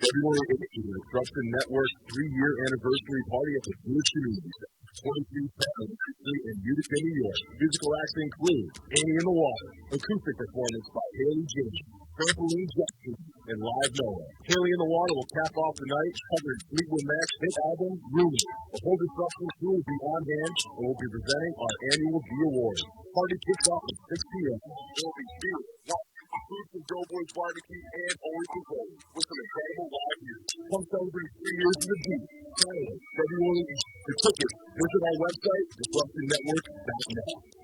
February 8th to the Disruption Network 3-year anniversary party at the Jewish Community Center. 23 Patton Street in Utica, New York. Musical acts include Annie in the Water, acoustic performance by Haley James, Trampoline Jackson, and Live Noah. Haley in the Water will cap off the night covering Fleetwood Mac's hit album, Rooney. The whole Disruption crew will be on hand and will be presenting our annual G Awards. Party kicks off at 6 p.m. There will be beer, food from Doughboys Barbecue and Always the Gold with some incredible live music. Come celebrate 3 years of the Jeep. February 8th. For tickets, visit our website, disruptionnetwork.net.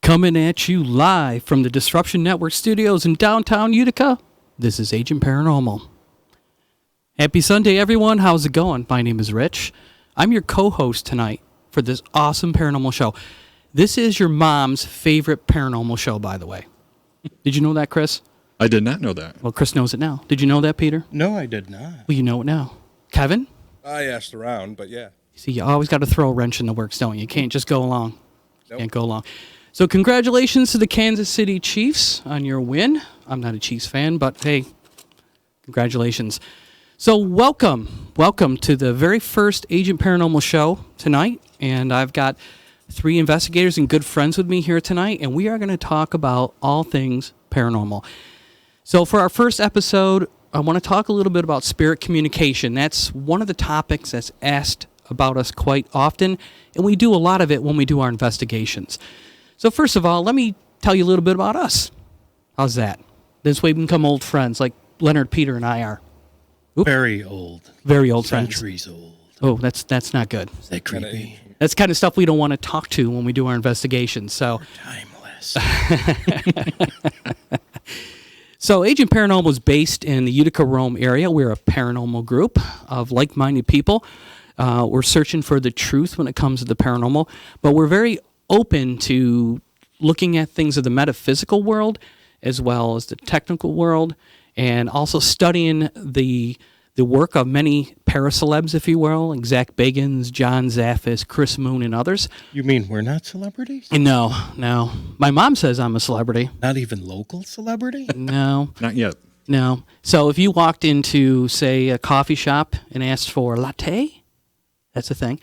Coming at you live from the Disruption Network studios in downtown Utica, this is Agent Paranormal. Happy Sunday, everyone. How's it going? My name is Rich. I'm your co-host tonight for this awesome paranormal show. This is your mom's favorite paranormal show, by the way. Did you know that, Chris? I did not know that. Well, Chris knows it now. Did you know that, Peter? No, I did not. Well, you know it now. Kevin? I asked around, but yeah. See, you always got to throw a wrench in the works, don't you? You can't just go along. Nope. Can't go along. So congratulations to the Kansas City Chiefs on your win. I'm not a Chiefs fan, but hey, congratulations. So welcome to the very first Agent Paranormal show tonight. And I've got 3 investigators and good friends with me here tonight, and we are going to talk about all things paranormal. So for our first episode, I want to talk a little bit about spirit communication. That's one of the topics that's asked about us quite often, and we do a lot of it when we do our investigations. So first of all, let me tell you a little bit about us. How's that? This way we can become old friends like Leonard, Peter, and I are. Oops. Very old. Very old friends. Centuries old. Oh, that's not good. Is that creepy? That's kind of stuff we don't want to talk to when we do our investigations. So Timeless. So Agent Paranormal is based in the Utica, Rome area. We're a paranormal group of like-minded people. We're searching for the truth when it comes to the paranormal, but we're very open to looking at things of the metaphysical world as well as the technical world, and also studying the work of many paracelebs, if you will, like Zach Bagans, John Zaffis, Chris Moon, and others. You mean we're not celebrities? No. My mom says I'm a celebrity. Not even local celebrity? No. Not yet. No. So if you walked into, say, a coffee shop and asked for a latte, that's the thing,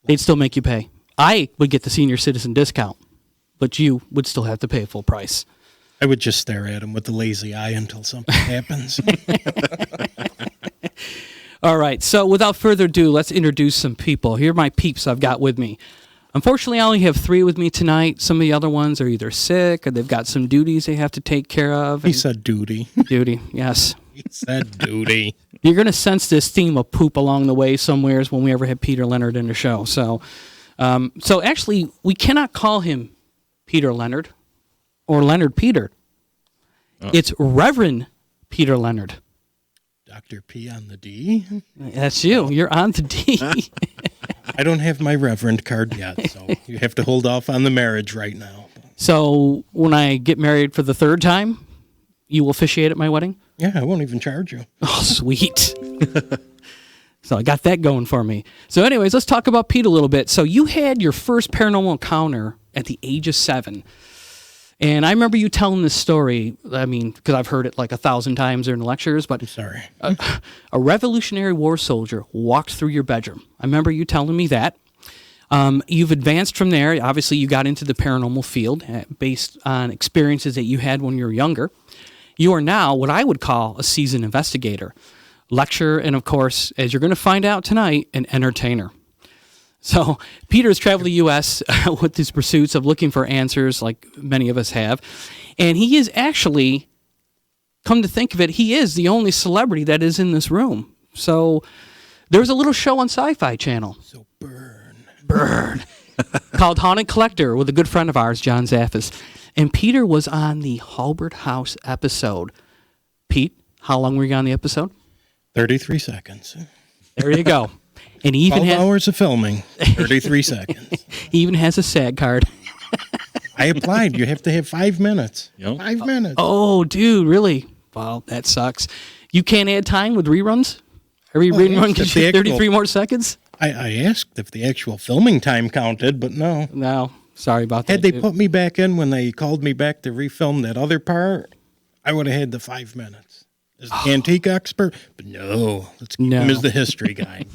they'd still make you pay. I would get the senior citizen discount, but you would still have to pay full price. I would just stare at him with the lazy eye until something happens. All right, so without further ado, let's introduce some people. Here are my peeps I've got with me. Unfortunately, I only have 3 with me tonight. Some of the other ones are either sick or they've got some duties they have to take care of. He said duty. Duty, yes. He said duty. You're going to sense this theme of poop along the way somewheres when we ever have Peter Leonard in the show. So actually, we cannot call him Peter Leonard or Leonard Peter. It's Reverend Peter Leonard. Dr. P on the D? That's you. You're on the D. I don't have my Reverend card yet, so you have to hold off on the marriage right now. So when I get married for the 3rd time, you will officiate at my wedding? Yeah, I won't even charge you. Oh, sweet. So I got that going for me. So anyways, let's talk about Pete a little bit. So you had your first paranormal encounter at the age of 7. And I remember you telling this story, I mean, because I've heard it like 1,000 times during lectures, but I'm sorry. a Revolutionary War soldier walked through your bedroom. I remember you telling me that. You've advanced from there. Obviously, you got into the paranormal field based on experiences that you had when you were younger. You are now what I would call a seasoned investigator, lecturer, and of course, as you're going to find out tonight, an entertainer. So Peter has traveled the U.S. with his pursuits of looking for answers like many of us have. And he is actually, come to think of it, he is the only celebrity that is in this room. So there's a little show on Sci-Fi Channel. So burn. Called Haunted Collector with a good friend of ours, John Zaffis. And Peter was on the Halbert House episode. Pete, how long were you on the episode? 33 seconds. There you go. And he even 12 hours of filming, 33 seconds. He even has a SAG card. I applied. You have to have 5 minutes. Yep. 5 minutes. Oh, dude, really? Well, that sucks. You can't add time with reruns? Every Well, rerun yes, gives if you the 33 actual- more seconds? I asked if the actual filming time counted, but no. No, sorry about that. Had they dude. put me back in when they called me back to refilm that other part, I would have had the 5 minutes. As the antique expert, but no, let's keep him as the history guy.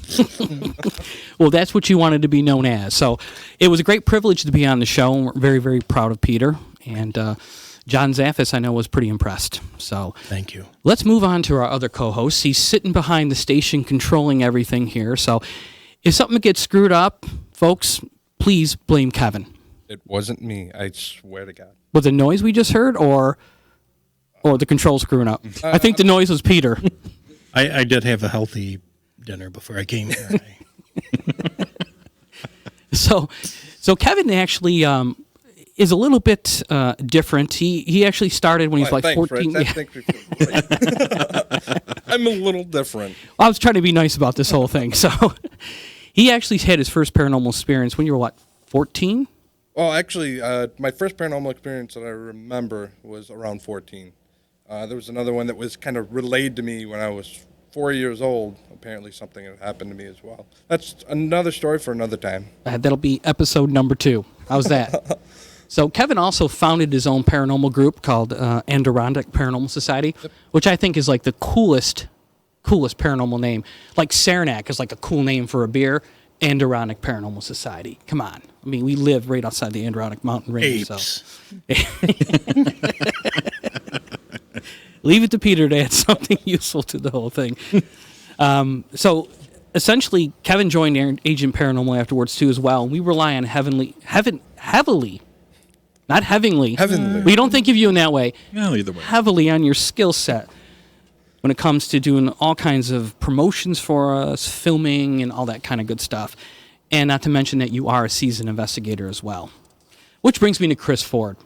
Well, that's what you wanted to be known as. So it was a great privilege to be on the show, and we're very, very proud of Peter. And John Zaffis, I know, was pretty impressed. So Thank you. let's move on to our other co-host. He's sitting behind the station controlling everything here. So if something gets screwed up, folks, please blame Kevin. It wasn't me. I swear to God. Was the noise we just heard or the control screwing up? I think the noise was Peter. I did have a healthy dinner before I came here. So Kevin actually is a little bit different. He actually started when he was like Thanks, 14. Rich. That makes me feel great. I'm a little different. I was trying to be nice about this whole thing. So he actually had his first paranormal experience when you were what, 14? Well, actually, my first paranormal experience that I remember was around 14. There was another one that was kind of relayed to me when I was 4 years old. Apparently something had happened to me as well. That's another story for another time. That'll be episode number 2. How's that? So Kevin also founded his own paranormal group called Adirondack Paranormal Society, which I think is like the coolest paranormal name. Like Saranac is like a cool name for a beer. Adirondack Paranormal Society. Come on. I mean, we live right outside the Adirondack mountain range. Apes. So. Leave it to Peter to add something useful to the whole thing. So essentially, Kevin joined Agent Paranormal afterwards too as well. We rely on heavily. Not heavenly. Heavenly. We don't think of you in that way. Well, either way. Heavily on your skill set when it comes to doing all kinds of promotions for us, filming, and all that kind of good stuff. And not to mention that you are a seasoned investigator as well. Which brings me to Chris Ford.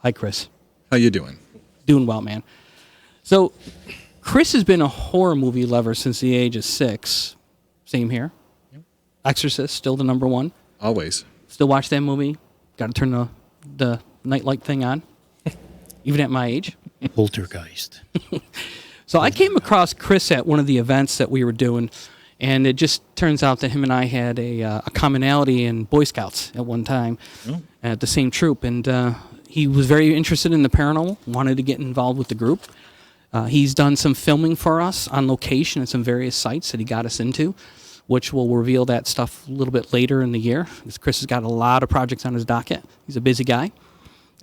Hi, Chris. How you doing? Doing well, man. So, Chris has been a horror movie lover since the age of 6. Same here. Exorcist, still the number one. Always. Still watch that movie. Got to turn the nightlight thing on, even at my age. Poltergeist. So I came across Chris at one of the events that we were doing, and it just turns out that him and I had a commonality in Boy Scouts at one time at the same troop, and he was very interested in the paranormal, wanted to get involved with the group. He's done some filming for us on location at some various sites that he got us into, which we'll reveal that stuff a little bit later in the year. Chris has got a lot of projects on his docket. He's a busy guy.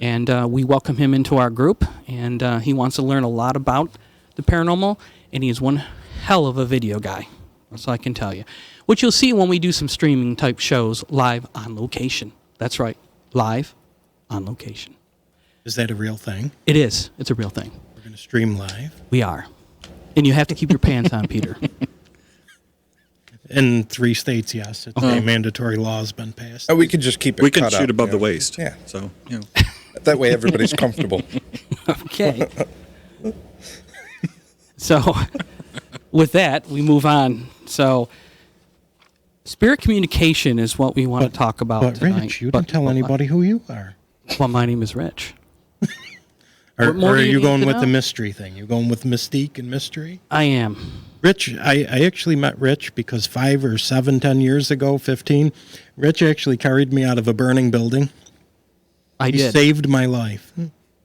And we welcome him into our group, and he wants to learn a lot about the paranormal, and he is one hell of a video guy. That's all I can tell you. Which you'll see when we do some streaming type shows live on location. That's right, live on location. Is that a real thing? It is. It's a real thing. We're going to stream live? We are. And you have to keep your pants on, Peter. In 3 states, yes. It's a mandatory law has been passed. We could just keep it We can cut shoot up, above you the know. waist. Yeah. So, you know. That way everybody's comfortable. Okay. So, with that, we move on. So, spirit communication is what we want to talk about But tonight. Rich, you didn't tell anybody who you are. Well, my name is Rich. Or, What more or do are you you need going to with know? the mystery thing? You going with mystique and mystery? I am. Rich, I actually met Rich because 5 or 7, 10 years ago, 15, Rich actually carried me out of a burning building. I You did. saved my life.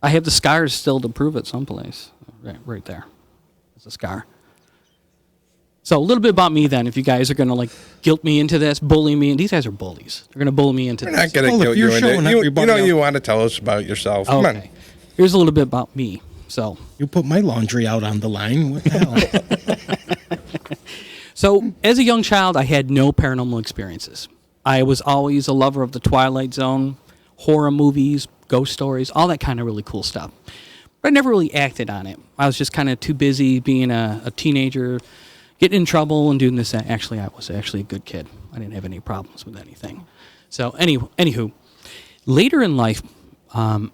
I have the scars still to prove it someplace. Right there. There's a scar. So a little bit about me then, if you guys are going to like guilt me into this, bully me, and these guys are bullies. They're going to bully me into We're this. not going to Well, if guilt you're you into showing it. You everybody know else- you want to tell us about yourself. Come on. Okay. Here's a little bit about me. So You put my laundry out on the line. What the hell? So, as a young child, I had no paranormal experiences. I was always a lover of the Twilight Zone, horror movies, ghost stories, all that kind of really cool stuff. But I never really acted on it. I was just kind of too busy being a teenager, getting in trouble and doing this. Actually, I was actually a good kid. I didn't have any problems with anything. So, anywho, later in life, I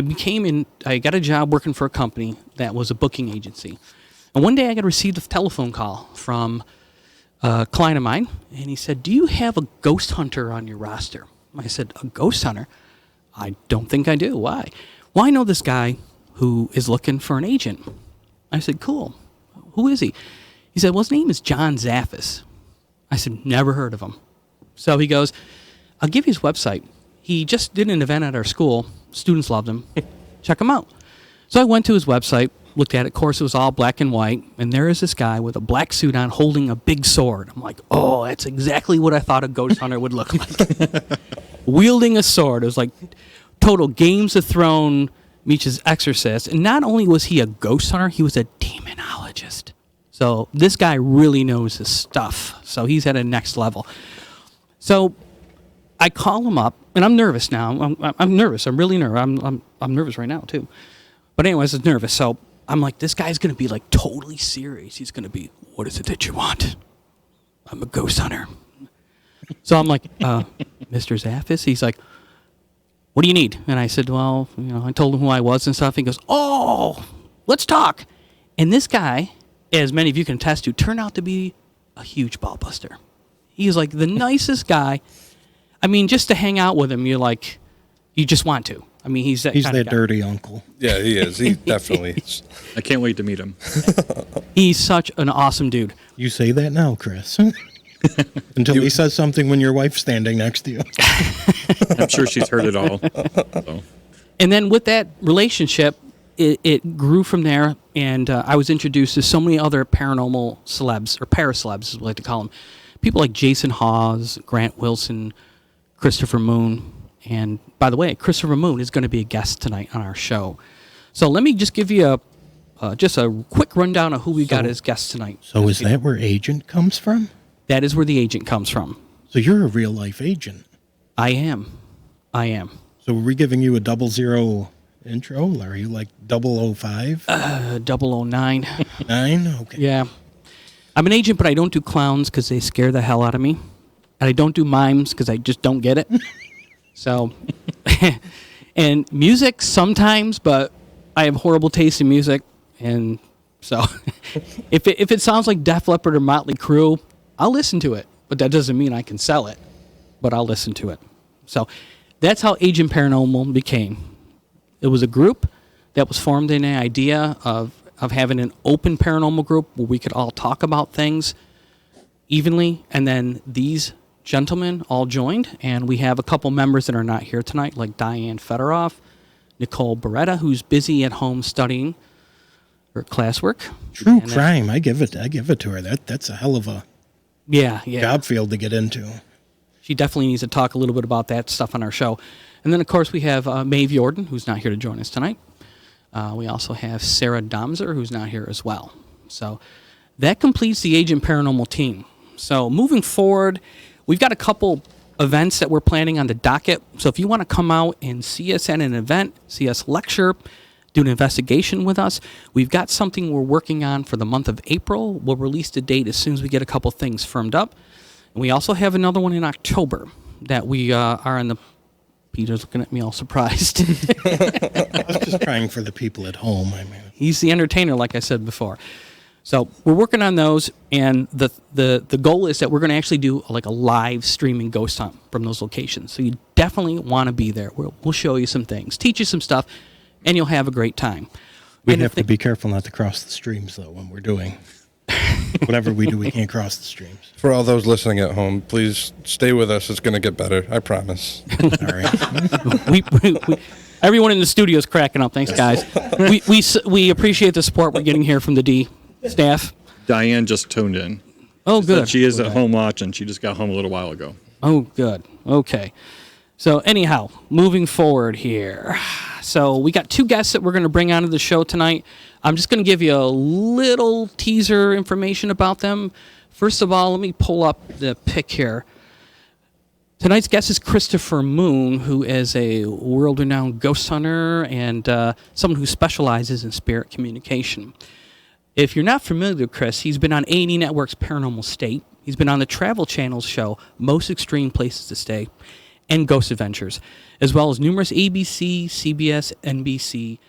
got a job working for a company that was a booking agency. And one day I received a telephone call from a client of mine, and he said, "Do you have a ghost hunter on your roster?" I said, "A ghost hunter? I don't think I do. Why?" "Well, I know this guy who is looking for an agent." I said, "Cool. Who is he?" He said, "Well, his name is John Zaffis." I said, "Never heard of him." So he goes, "I'll give you his website. He just did an event at our school. Students loved him. Check him out." So I went to his website, looked at it. Of course, it was all black and white. And there is this guy with a black suit on holding a big sword. I'm like, oh, that's exactly what I thought a ghost hunter would look like. Wielding a sword. It was like total Games of Thrones meets his Exorcist. And not only was he a ghost hunter, he was a demonologist. So this guy really knows his stuff. So he's at a next level. So I call him up, and I'm nervous now. I'm nervous. I'm really nervous. I'm nervous right now, too. But anyways, I was nervous. So I'm like, this guy's going to be like totally serious. He's going to be, "What is it that you want?" "I'm a ghost hunter." So I'm like, "Mr. Zaffis?" He's like, "What do you need?" And I said, well, I told him who I was and stuff. He goes, "Oh, let's talk." And this guy, as many of you can attest to, turned out to be a huge ball buster. He's like the nicest guy. I mean, just to hang out with him, you just want to. I mean, he's that kind of guy. dirty uncle. Yeah, he is. He definitely is. I can't wait to meet him. He's such an awesome dude. You say that now, Chris. Until he says something when your wife's standing next to you. I'm sure she's heard it all. So. And then with that relationship, it grew from there, and I was introduced to so many other paranormal celebs, or paracelebs, as we like to call them. People like Jason Hawes, Grant Wilson, Christopher Moon. And by the way, Christopher Moon is going to be a guest tonight on our show. So let me just give you just a quick rundown of who we got as guests tonight. So is that where agent comes from? That is where the agent comes from. So you're a real life agent. I am. So were we giving you a 00 intro? Or are you like 005? 009. 9? Okay. Yeah. I'm an agent, but I don't do clowns because they scare the hell out of me. And I don't do mimes because I just don't get it. So, and music sometimes, but I have horrible taste in music. And so if it sounds like Def Leppard or Motley Crue, I'll listen to it. But that doesn't mean I can sell it. But I'll listen to it. So that's how Agent Paranormal became. It was a group that was formed in an idea of having an open paranormal group where we could all talk about things evenly. And then these gentlemen all joined, and we have a couple members that are not here tonight, like Diane Fedorov, Nicole Beretta, who's busy at home studying her classwork. True crime. I give it to her. That's a hell of a job field to get into. She definitely needs to talk a little bit about that stuff on our show. And then, of course, we have Maeve Jordan, who's not here to join us tonight. We also have Sarah Domzer, who's not here as well. So that completes the Agent Paranormal team. So moving forward, we've got a couple events that we're planning on the docket. So if you want to come out and see us at an event, see us lecture, do an investigation with us, we've got something we're working on for the month of April. We'll release the date as soon as we get a couple things firmed up. And we also have another one in October that we are in the... Peter's looking at me all surprised. I was just trying for the people at home. I mean, He's the entertainer, like I said before. So we're working on those, and the goal is that we're going to actually do like a live streaming ghost hunt from those locations. So you definitely want to be there. We'll show you some things, teach you some stuff, and you'll have a great time. we have to be careful not to cross the streams, though, when we're doing. Whatever we do, we can't cross the streams. For all those listening at home, please stay with us. It's going to get better. I promise. All right. we, everyone in the studio is cracking up. Thanks, guys. We appreciate the support we're getting here from the D staff. Diane just tuned in. Oh, Said good. she is at home watching. She just got home a little while ago. Oh, good. Okay. So anyhow, moving forward here. So we got 2 guests that we're going to bring onto the show tonight. I'm just going to give you a little teaser information about them. First of all, let me pull up the pic here. Tonight's guest is Christopher Moon, who is a world-renowned ghost hunter and someone who specializes in spirit communication. If you're not familiar with Chris, he's been on A&E Network's Paranormal State. He's been on the Travel Channel's show, Most Extreme Places to Stay, and Ghost Adventures, as well as numerous ABC, CBS, NBC,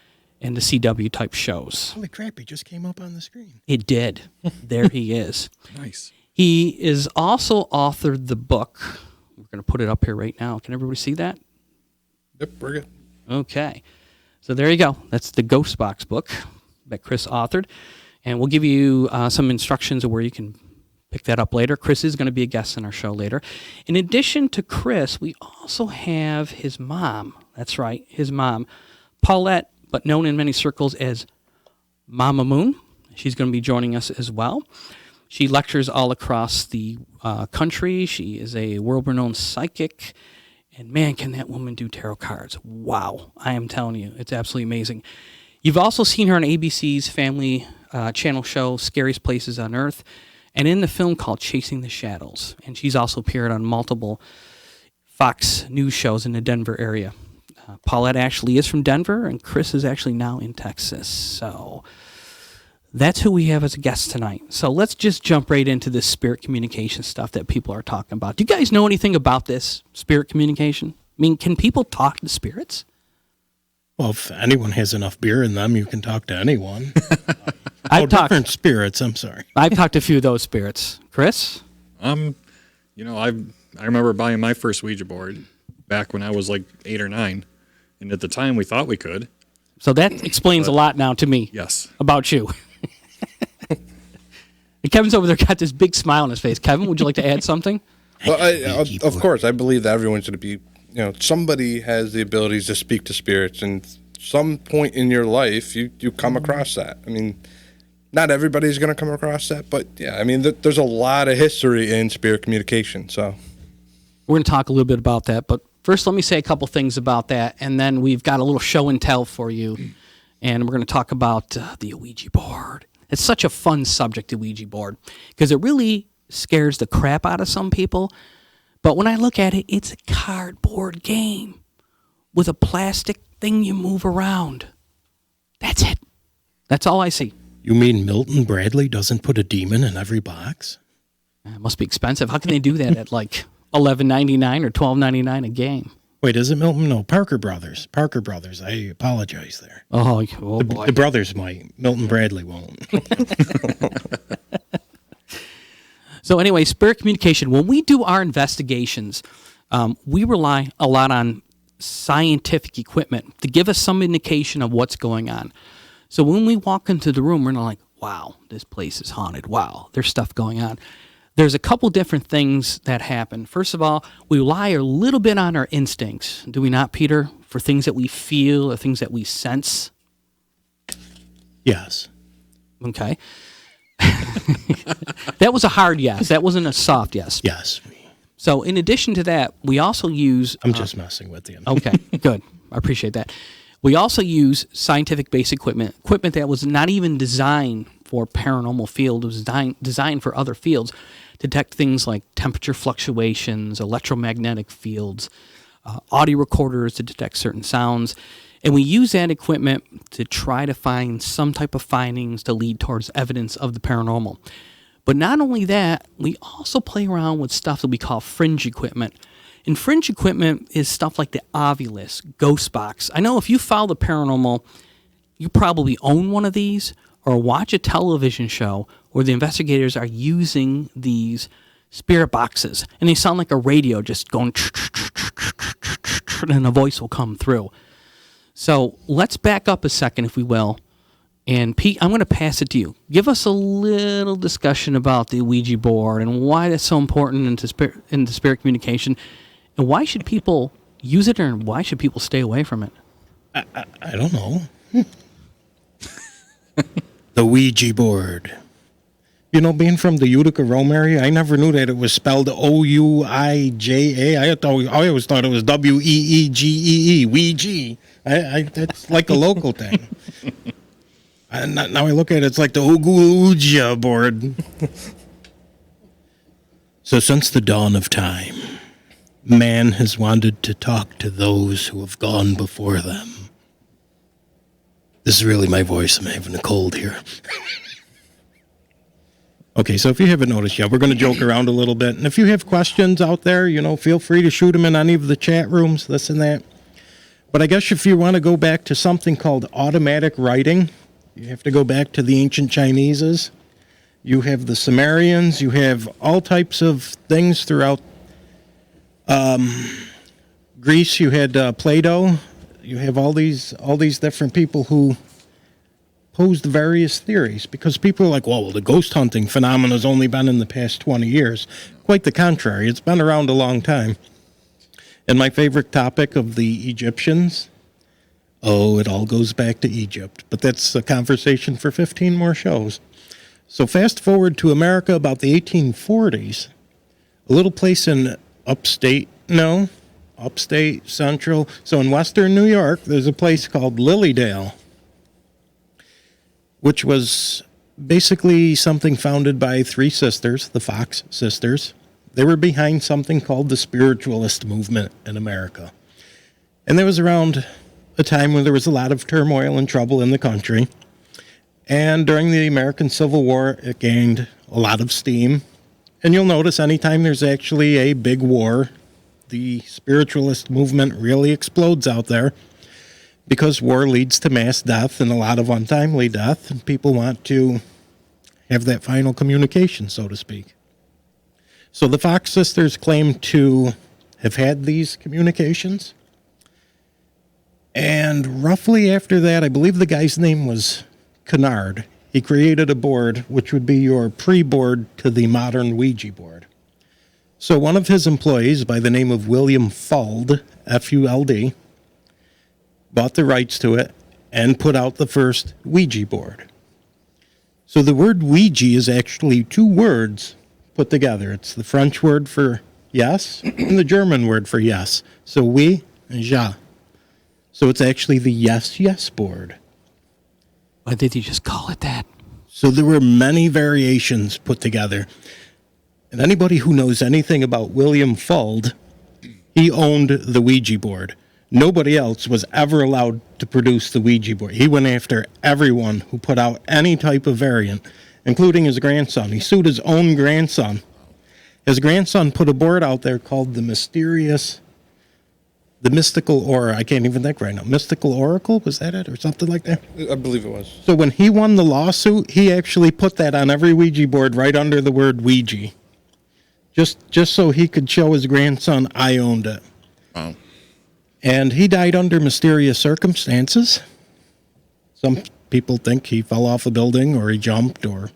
and the CW type shows. Holy crap, he just came up on the screen. It did. There he is. Nice. He is also authored the book. We're going to put it up here right now. Can everybody see that? Yep, we're good. Okay. So there you go. That's the Ghost Box book that Chris authored. And we'll give you some instructions of where you can pick that up later. Chris is going to be a guest on our show later. In addition to Chris, we also have his mom. That's right, his mom, Paulette, but known in many circles as Mama Moon. She's going to be joining us as well. She lectures all across the country. She is a world-renowned psychic. And man, can that woman do tarot cards. Wow. I am telling you, it's absolutely amazing. You've also seen her on ABC's Family Channel show, Scariest Places on Earth, and in the film called Chasing the Shadows. And she's also appeared on multiple Fox News shows in the Denver area. Paulette actually is from Denver, and Chris is actually now in Texas. So that's who we have as a guest tonight. So let's just jump right into this spirit communication stuff that people are talking about. Do you guys know anything about this spirit communication? I mean, can people talk to spirits? Well, if anyone has enough beer in them, you can talk to anyone. Different spirits, I'm sorry. I've talked to a few of those spirits. Chris? I remember buying my first Ouija board back when I was like 8 or 9. And at the time we thought we could. So that explains a lot now to me. Yes. About you. And Kevin's over there got this big smile on his face. Kevin, would you like to add something? Well, of course, I believe that everyone's going to be, somebody has the abilities to speak to spirits, and some point in your life, you come across that. I mean, not everybody's going to come across that, but yeah, I mean, there's a lot of history in spirit communication, so. We're going to talk a little bit about that, but first let me say a couple things about that, and then we've got a little show and tell for you, and we're going to talk about the Ouija board. It's such a fun subject, the Ouija board, because it really scares the crap out of some people, but when I look at it, it's a cardboard game with a plastic thing you move around. That's it. That's all I see. You mean Milton Bradley doesn't put a demon in every box? It must be expensive. How can they do that at like $11.99 or $12.99 a game? Wait, is it Milton? No, Parker Brothers. Parker Brothers. I apologize there. Oh boy. The brothers might. Milton Bradley won't. So anyway, spirit communication. When we do our investigations, we rely a lot on scientific equipment to give us some indication of what's going on. So when we walk into the room, we're not like, wow, this place is haunted. Wow, there's stuff going on. There's a couple different things that happen. First of all, we rely a little bit on our instincts. Do we not, Peter? For things that we feel or things that we sense? Yes. Okay. That was a hard yes. That wasn't a soft yes. Yes. So in addition to that, we also use... I'm just messing with you. Okay, good. I appreciate that. We also use scientific-based equipment that was not even designed for paranormal field. It was designed for other fields to detect things like temperature fluctuations, electromagnetic fields, audio recorders to detect certain sounds. And we use that equipment to try to find some type of findings to lead towards evidence of the paranormal. But not only that, we also play around with stuff that we call fringe equipment. And fringe equipment is stuff like the Ovilus, Ghost Box. I know if you follow the paranormal, you probably own one of these or watch a television show where the investigators are using these spirit boxes. And they sound like a radio just going, and a voice will come through. So let's back up a second, if we will, And Pete, I'm going to pass it to you. Give us a little discussion about the Ouija board and why that's so important into spirit communication, and why should people use it, or why should people stay away from it? I don't know. The Ouija board. You know, being from the Utica, Rome area, I never knew that it was spelled Ouija. I always thought it was Weegee, Ouija. That's like a local thing. Now I look at it, it's like the Ouija board. So since the dawn of time, man has wanted to talk to those who have gone before them. This is really my voice. I'm having a cold here. Okay, so if you haven't noticed yet, we're going to joke around a little bit. And if you have questions out there, feel free to shoot them in any of the chat rooms, this and that. But I guess if you want to go back to something called automatic writing, you have to go back to the ancient Chineses. You have the Sumerians. You have all types of things throughout Greece. You had Plato. You have all these different people who posed various theories, because people are like, well, the ghost hunting phenomenon has only been in the past 20 years. Quite the contrary. It's been around a long time. And my favorite topic of the Egyptians, it all goes back to Egypt. But that's a conversation for 15 more shows. So fast forward to America about the 1840s, a little place in upstate central. So in western New York, there's a place called Lilydale, which was basically something founded by three sisters, the Fox sisters. They were behind something called the spiritualist movement in America. And that was around a time when there was a lot of turmoil and trouble in the country. And during the American Civil War, it gained a lot of steam. And you'll notice anytime there's actually a big war, the spiritualist movement really explodes out there, because war leads to mass death and a lot of untimely death, and people want to have that final communication, so to speak. So the Fox sisters claim to have had these communications. And roughly after that, I believe the guy's name was Kennard. He created a board which would be your pre-board to the modern Ouija board. So one of his employees, by the name of William Fuld, F-U-L-D, bought the rights to it and put out the first Ouija board. So the word Ouija is actually two words put together. It's the French word for yes and the German word for yes. So oui and ja. So it's actually the yes board. Why did you just call it that? So there were many variations put together. And anybody who knows anything about William Fuld, he owned the Ouija board. Nobody else was ever allowed to produce the Ouija board. He went after everyone who put out any type of variant, including his grandson. He sued his own grandson. His grandson put a board out there called the Mystical Aura. I can't even think right now. Mystical Oracle, was that it, or something like that? I believe it was. So when he won the lawsuit, he actually put that on every Ouija board right under the word Ouija. Just so he could show his grandson, I owned it. Wow. And he died under mysterious circumstances. Some people think he fell off a building, or he jumped, or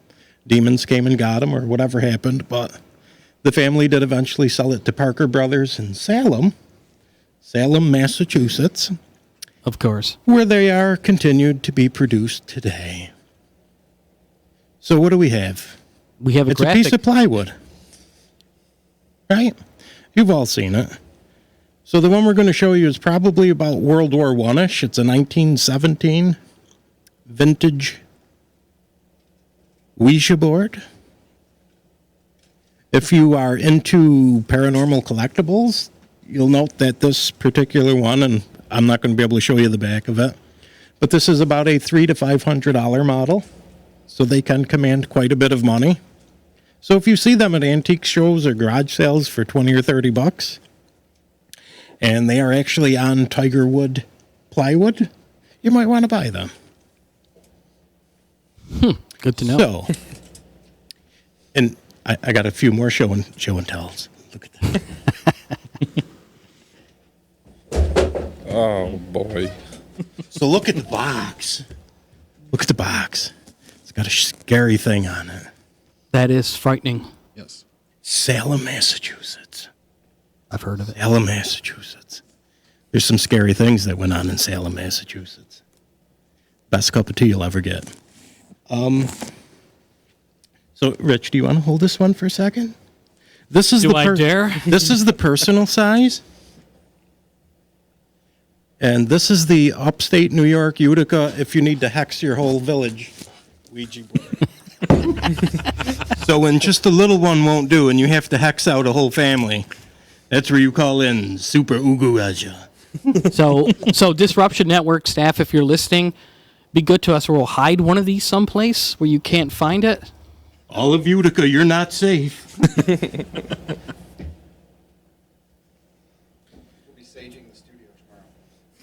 demons came and got him, or whatever happened. But the family did eventually sell it to Parker Brothers in Salem, Massachusetts. Of course. Where they are continued to be produced today. So what do we have? We have It's a piece of plywood. Right? You've all seen it. So the one we're going to show you is probably about World War I-ish. It's a 1917 vintage Ouija board. If you are into paranormal collectibles, you'll note that this particular one, and I'm not going to be able to show you the back of it, but this is about a $300 to $500 model, so they can command quite a bit of money. So if you see them at antique shows or garage sales for $20 or $30, and they are actually on tiger wood plywood, you might want to buy them. Good to know. So, and I got a few more show and tells. Look at that. Oh, boy. So look at the box. Look at the box. It's got a scary thing on it. That is frightening. Yes. Salem, Massachusetts. I've heard of it. Salem, Massachusetts. There's some scary things that went on in Salem, Massachusetts. Best cup of tea you'll ever get. So, Rich, do you want to hold this one for a second? This is Do I dare? This is the personal size. And this is the upstate New York Utica, if you need to hex your whole village Ouija board. So when just a little one won't do and you have to hex out a whole family, that's where you call in Super Ugu Raja. So Disruption Network staff, if you're listening, be good to us, or we'll hide one of these someplace where you can't find it. All of Utica, you're not safe.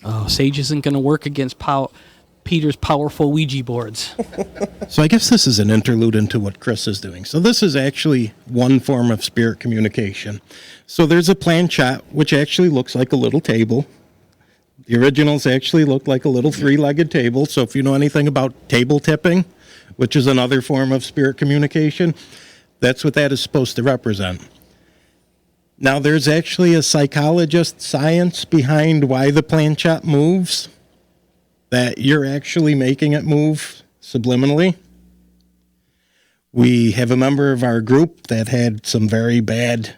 Oh, Sage isn't going to work against Peter's powerful Ouija boards. So I guess this is an interlude into what Chris is doing. So this is actually one form of spirit communication. So there's a planchette, which actually looks like a little table. The originals actually look like a little three-legged table. So if you know anything about table tipping, which is another form of spirit communication, that's what that is supposed to represent. Now, there's actually a psychologist science behind why the planchette moves, that you're actually making it move subliminally. We have a member of our group that had some very bad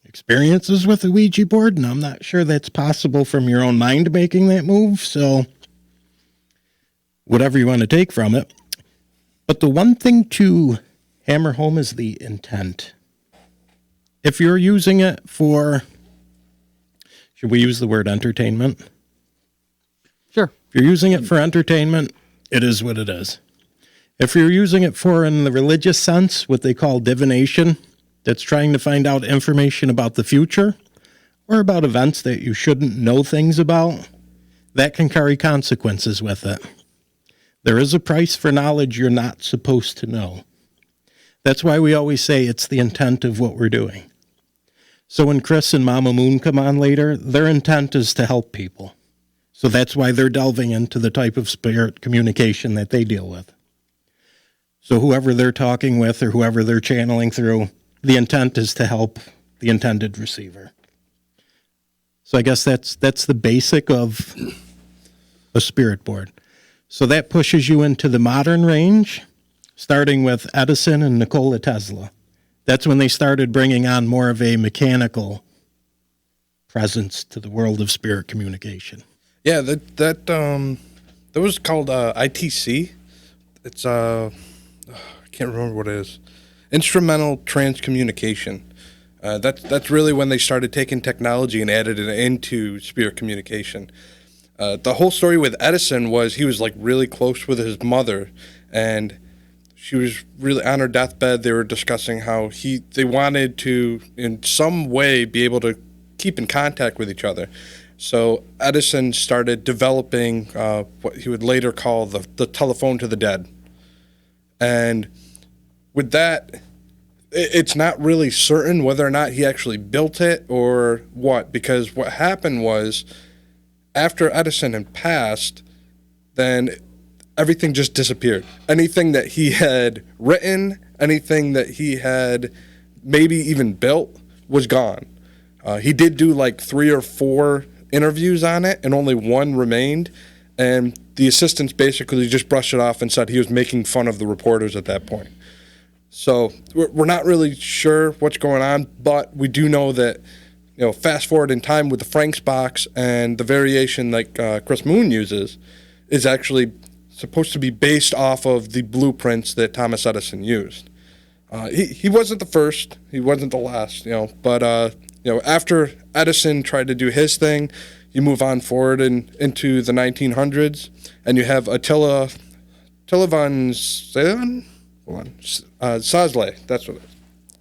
experiences with the Ouija board, and I'm not sure that's possible from your own mind making that move, so whatever you want to take from it. But the one thing to hammer home is the intent. If you're using it for, should we use the word entertainment? Sure. If you're using it for entertainment, it is what it is. If you're using it for, in the religious sense, what they call divination, that's trying to find out information about the future or about events that you shouldn't know things about, that can carry consequences with it. There is a price for knowledge you're not supposed to know. That's why we always say it's the intent of what we're doing. So when Chris and Mama Moon come on later, their intent is to help people. So that's why they're delving into the type of spirit communication that they deal with. So whoever they're talking with or whoever they're channeling through, the intent is to help the intended receiver. So I guess that's the basic of a spirit board. So that pushes you into the modern range, starting with Edison and Nikola Tesla. That's when they started bringing on more of a mechanical presence to the world of spirit communication. Yeah, that was called ITC. It's I can't remember what it is. Instrumental transcommunication. That's really when they started taking technology and added it into spirit communication. The whole story with Edison was he was like really close with his mother, and she was really on her deathbed. They were discussing how they wanted to, in some way, be able to keep in contact with each other. So Edison started developing what he would later call the telephone to the dead. And with that, it's not really certain whether or not he actually built it or what, because what happened was after Edison had passed, then everything just disappeared. Anything that he had written, anything that he had maybe even built was gone. He did do like 3 or 4 interviews on it, and only one remained. And the assistants basically just brushed it off and said he was making fun of the reporters at that point. So we're not really sure what's going on, but we do know that, fast forward in time with the Frank's box and the variation like Chris Moon uses is actually supposed to be based off of the blueprints that Thomas Edison used. He wasn't the first, he wasn't the last, but after Edison tried to do his thing, you move on forward into the 1900s, and you have Attila von Sazlay, that's what it is.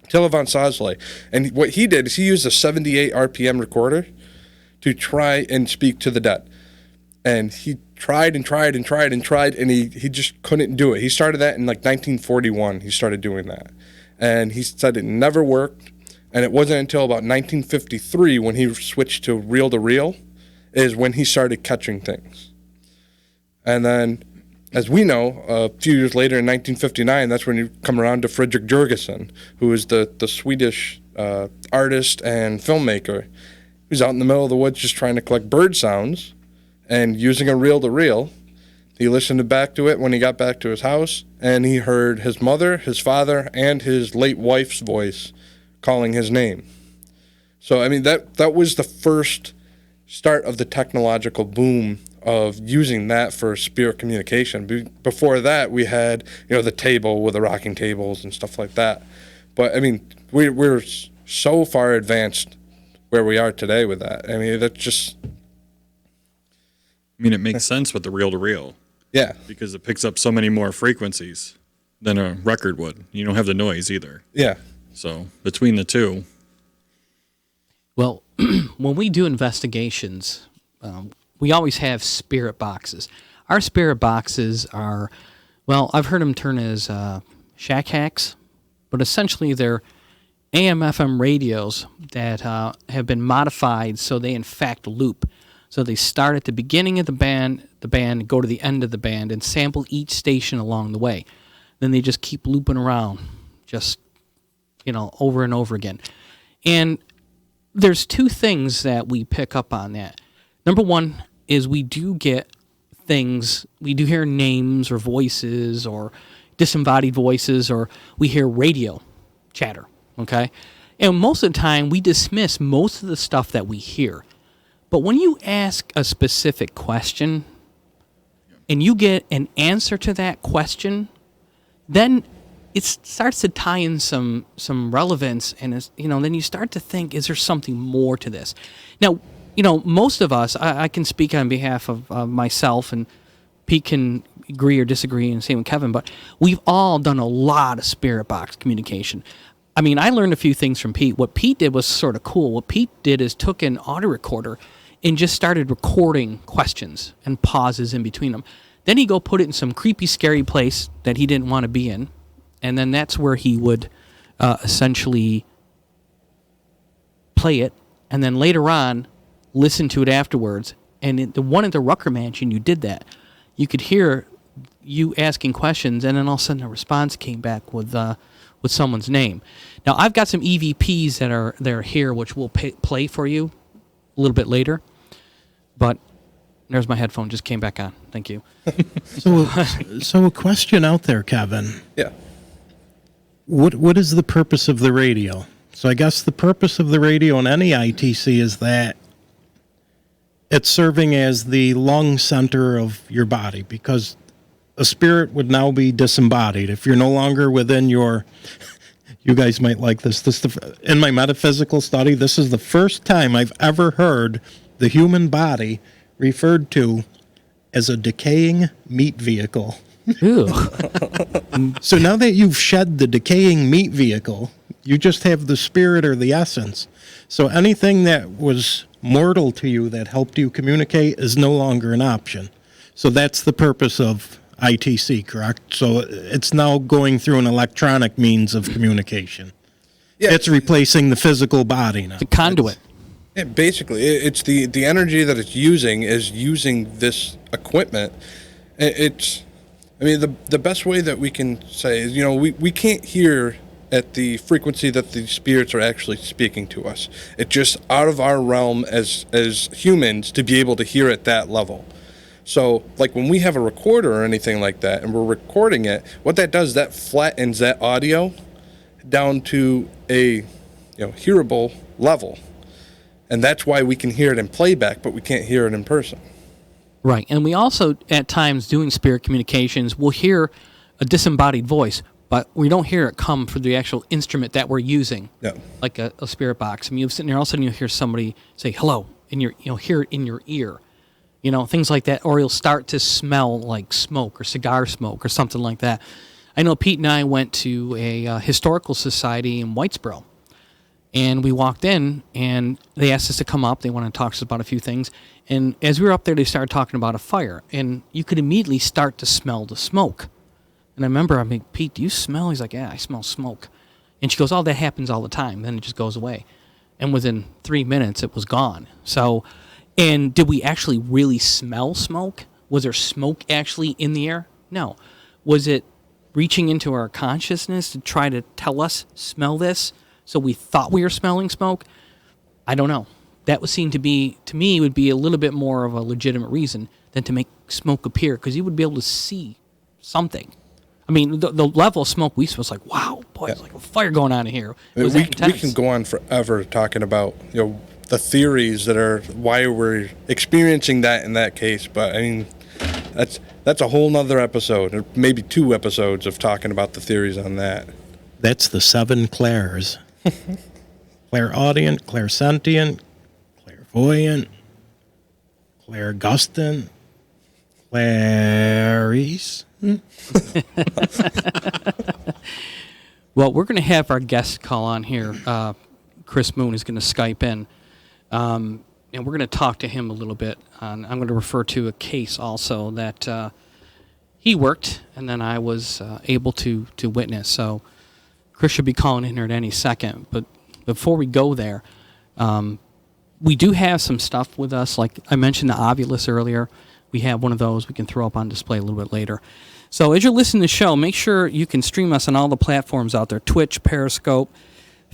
Attila von Sazlay. And what he did is he used a 78 RPM recorder to try and speak to the dead. And he tried and tried and tried and tried, and he just couldn't do it. He started that in like 1941. He started doing that. And he said it never worked. And it wasn't until about 1953 when he switched to reel-to-reel is when he started catching things. And then as we know, a few years later in 1959, that's when you come around to Fredrik Jurgensen, who is the Swedish artist and filmmaker. Who's out in the middle of the woods just trying to collect bird sounds and using a reel-to-reel. He listened back to it when he got back to his house, and he heard his mother, his father, and his late wife's voice calling his name. So, I mean, that was the first start of the technological boom of using that for spirit communication. Before that, we had, the table with the rocking tables and stuff like that. But, I mean, we're so far advanced where we are today with that. I mean, that's just... I mean, it makes sense with the reel-to-reel. Yeah. Because it picks up so many more frequencies than a record would. You don't have the noise either. Yeah. So, between the two... Well, when we do investigations, we always have spirit boxes. Our spirit boxes are, well, I've heard them termed as shack hacks, but essentially they're AM/FM radios that have been modified so they in fact loop. So they start at the beginning of the band, go to the end of the band, and sample each station along the way. Then they just keep looping around, just over and over again. And there's two things that we pick up on that. Number one is we do get things, we do hear names or voices or disembodied voices, or we hear radio chatter, okay? And most of the time we dismiss most of the stuff that we hear. But when you ask a specific question and you get an answer to that question, then it starts to tie in some relevance, and then you start to think, is there something more to this? Now, most of us, I can speak on behalf of myself, and Pete can agree or disagree, and same with Kevin, but we've all done a lot of spirit box communication. I mean, I learned a few things from Pete. What Pete did was sort of cool. What Pete did is took an audio recorder and just started recording questions and pauses in between them. Then he'd go put it in some creepy, scary place that he didn't want to be in. And then that's where he would essentially play it, and then later on listen to it afterwards. And the one at the Rucker Mansion, you did that. You could hear you asking questions, and then all of a sudden a response came back with someone's name. Now I've got some EVPs that are here, which we'll play for you a little bit later. But there's my headphone, just came back on. Thank you. So a question out there, Kevin. Yeah. What is the purpose of the radio? So I guess the purpose of the radio in any ITC is that it's serving as the lung center of your body, because a spirit would now be disembodied. If you're no longer within your... You guys might like this. In my metaphysical study, this is the first time I've ever heard the human body referred to as a decaying meat vehicle. Ew. So now that you've shed the decaying meat vehicle, you just have the spirit or the essence. So anything that was mortal to you that helped you communicate is no longer an option. So that's the purpose of ITC, correct? So it's now going through an electronic means of communication. Yeah, it's replacing the physical body now. The conduit. Basically, it's the energy that it's using is using this equipment. The best way that we can say is, we can't hear at the frequency that the spirits are actually speaking to us. It's just out of our realm as humans to be able to hear at that level. So, like when we have a recorder or anything like that, and we're recording it, what that does, that flattens that audio down to a hearable level. And that's why we can hear it in playback, but we can't hear it in person. Right. And we also, at times, doing spirit communications, will hear a disembodied voice, but we don't hear it come from the actual instrument that we're using, like a spirit box. I mean, you're sitting there, all of a sudden you'll hear somebody say, hello, and you'll hear it in your ear. Things like that, or you'll start to smell like smoke or cigar smoke or something like that. I know Pete and I went to a historical society in Whitesboro, and we walked in, and they asked us to come up. They wanted to talk to us about a few things. And as we were up there, they started talking about a fire, and you could immediately start to smell the smoke. And I remember, Pete, do you smell? He's like, yeah, I smell smoke. And she goes, oh, that happens all the time. Then it just goes away. And within 3 minutes, it was gone. So, and did we actually really smell smoke? Was there smoke actually in the air? No. Was it reaching into our consciousness to try to tell us, smell this, so we thought we were smelling smoke? I don't know. That would seem to me, would be a little bit more of a legitimate reason than to make smoke appear, because you would be able to see something. I mean, the level of smoke we smelled was like, wow, boy, it's like a fire going on in here. It was we intense. can go on forever talking about the theories that are why we're experiencing that in that case, but I mean that's a whole nother episode, or maybe 2 episodes of talking about the theories on that. That's the 7 Claires. Clairaudient, clairsentient, clairvoyant, clairgustant, clarice. Well, we're going to have our guest call on here. Chris Moon is going to Skype in, and we're going to talk to him a little bit. I'm going to refer to a case also that he worked, and then I was able to witness. So Chris should be calling in here at any second. But before we go there, we do have some stuff with us. Like I mentioned the Ovulus earlier. We have one of those we can throw up on display a little bit later. So as you're listening to the show, make sure you can stream us on all the platforms out there: Twitch, Periscope,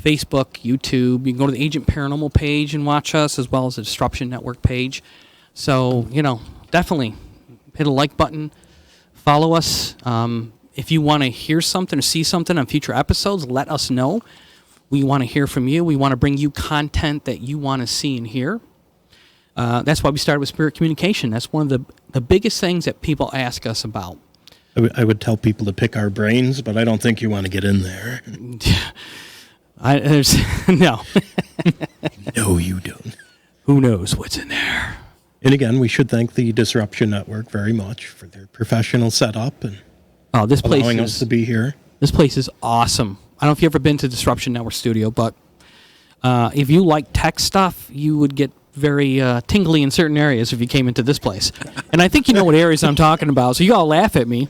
Facebook, YouTube. You can go to the Agent Paranormal page and watch us, as well as the Disruption Network page. So, definitely hit a like button. Follow us. If you want to hear something or see something on future episodes, let us know. We want to hear from you. We want to bring you content that you want to see and hear. That's why we started with spirit communication. That's one of the biggest things that people ask us about. I would tell people to pick our brains, but I don't think you want to get in there. No. No, you don't. Who knows what's in there? And again, we should thank the Disruption Network very much for their professional setup and this place allowing us to be here. This place is awesome. I don't know if you've ever been to Disruption Network Studio, but if you like tech stuff, you would get very tingly in certain areas if you came into this place. And I think you know what areas I'm talking about, so you all laugh at me.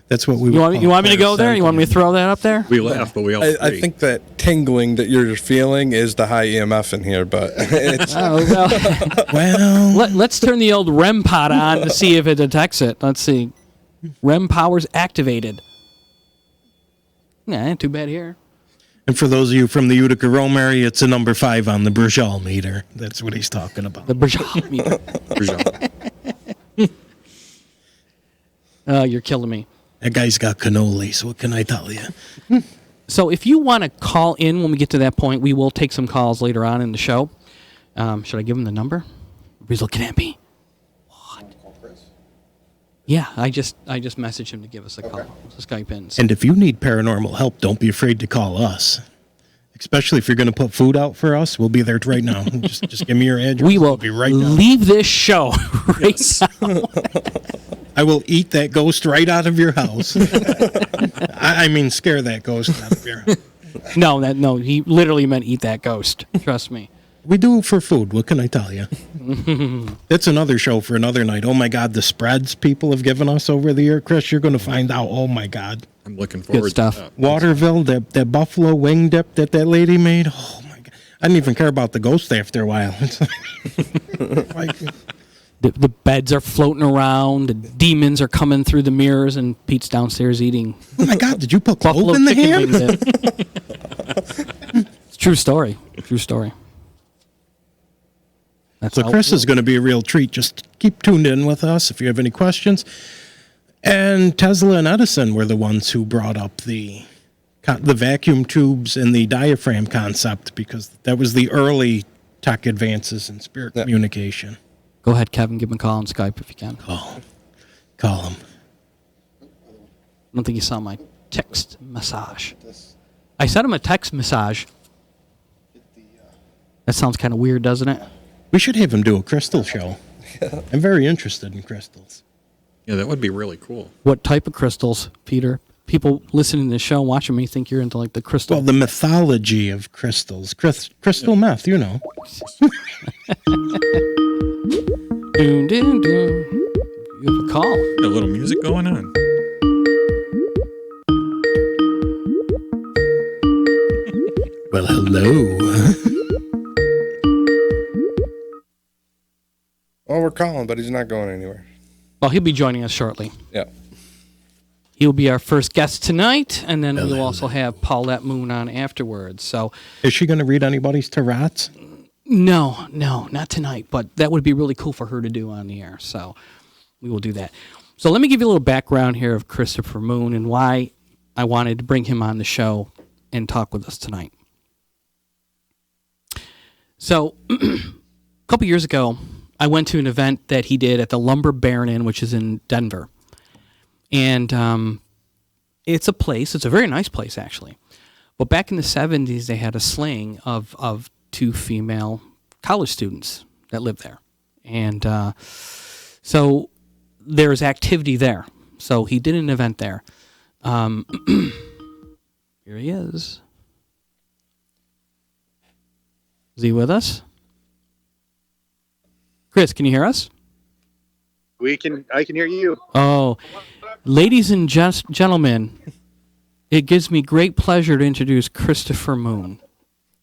That's what we You want me to go there? You want me to throw that up there? We laugh, but we all I think that tingling that you're feeling is the high EMF in here, but it's Well, Let's turn the old REM pod on to see if it detects it. Let's see. REM power's activated. Nah, ain't too bad here. and for those of you from the Utica Rome area, it's a number 5 on the Burjal meter. That's what he's talking about. The Burjal meter. You're killing me. That guy's got cannolis. What can I tell you? So if you want to call in when we get to that point, we will take some calls later on in the show. Should I give him the number? He's looking at me. What? Yeah, I just messaged him to give us a call. So Skype in. So. And if you need paranormal help, don't be afraid to call us. Especially if you're going to put food out for us, we'll be there right now. just give me your address. We will be right down. leave this show right now. I will eat that ghost right out of your house. I mean, scare that ghost out of your house. No, he literally meant eat that ghost. Trust me. We do it for food. What can I tell you? That's another show for another night. Oh, my God, the spreads people have given us over the year. Chris, you're going to find out. Oh, my God. I'm looking forward stuff. to that. Waterville, that buffalo wing dip that lady made. Oh, my God. I didn't even care about the ghost after a while. It's like, The beds are floating around. The demons are coming through the mirrors, and Pete's downstairs eating oh, my God, did you put buffalo clove in the chicken ham? wings. It's a true story. True story. That's So how- Chris is going to be a real treat. Just keep tuned in with us if you have any questions. And Tesla and Edison were the ones who brought up the vacuum tubes and the diaphragm concept, because that was the early tech advances in spirit communication. Go ahead, Kevin. Give him a call on Skype if you can. Call him. I don't think you saw my text massage. I sent him a text massage. That sounds kind of weird, doesn't it? We should have him do a crystal show. I'm very interested in crystals. Yeah, that would be really cool. What type of crystals, Peter? People listening to the show, watching me, think you're into like the crystal. Well, the mythology of crystals. Crystal meth, you know. Doom, doom, doom. You have a call. A little music going on. Well, hello. Well, we're calling, but he's not going anywhere. Well, he'll be joining us shortly. Yeah. He'll be our first guest tonight, and then we'll also have Paulette Moon on afterwards. So, Is she going to read anybody's tarots? no, not tonight, but that would be really cool for her to do on the air. So we will do that. So let me give you a little background here of Christopher Moon and why I wanted to bring him on the show and talk with us tonight. So a couple years ago, I went to an event that he did at the Lumber Baron Inn, which is in Denver. And it's a very nice place, actually. But back in the 70s, they had a slaying of two female college students that lived there. And so there's activity there. So he did an event there. Here he is. Is he with us? Chris, can you hear us? I can hear you. Oh, ladies and gentlemen, it gives me great pleasure to introduce Christopher Moon,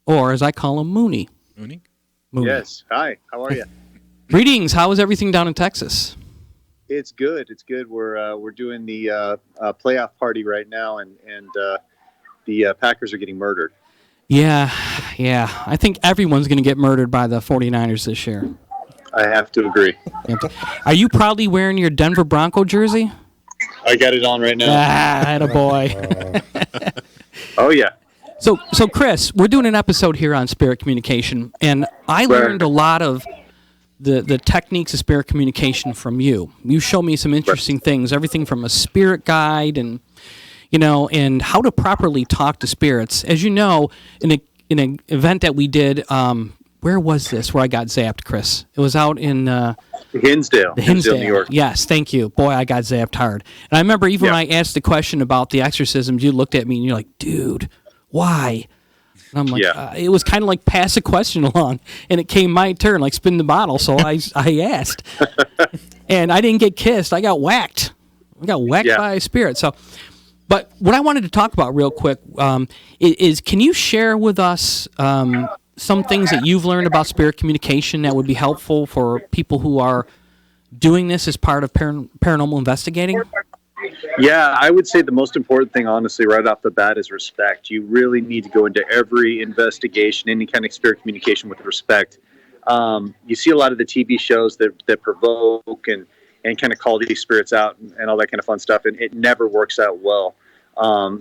or as I call him, Mooney. Mooney? Mooney. Yes. Hi. How are you? Greetings. How is everything down in Texas? It's good. It's good. We're doing the playoff party right now, and the Packers are getting murdered. Yeah. I think everyone's going to get murdered by the 49ers this year. I have to agree. Are you proudly wearing your Denver Bronco jersey? I got it on right now. Attaboy. Oh yeah. So Chris, we're doing an episode here on spirit communication, and I learned a lot of the techniques of spirit communication from you. You showed me some interesting things, everything from a spirit guide and and how to properly talk to spirits. As you know, in an event that we did, where was this? Where I got zapped, Chris? It was out in Hinsdale, New York. Yes, thank you. Boy, I got zapped hard. And I remember even when I asked the question about the exorcisms, you looked at me and you're like, "Dude, why?" And I'm like, it was kind of like pass a question along, and it came my turn, like spin the bottle. So I asked, and I didn't get kissed. I got whacked. I got whacked by a spirit. So, but what I wanted to talk about real quick is can you share with us some things that you've learned about spirit communication that would be helpful for people who are doing this as part of paranormal investigating? Yeah, I would say the most important thing, honestly, right off the bat is respect. You really need to go into every investigation, any kind of spirit communication with respect. You see a lot of the TV shows that provoke and kind of call these spirits out and all that kind of fun stuff, and it never works out well.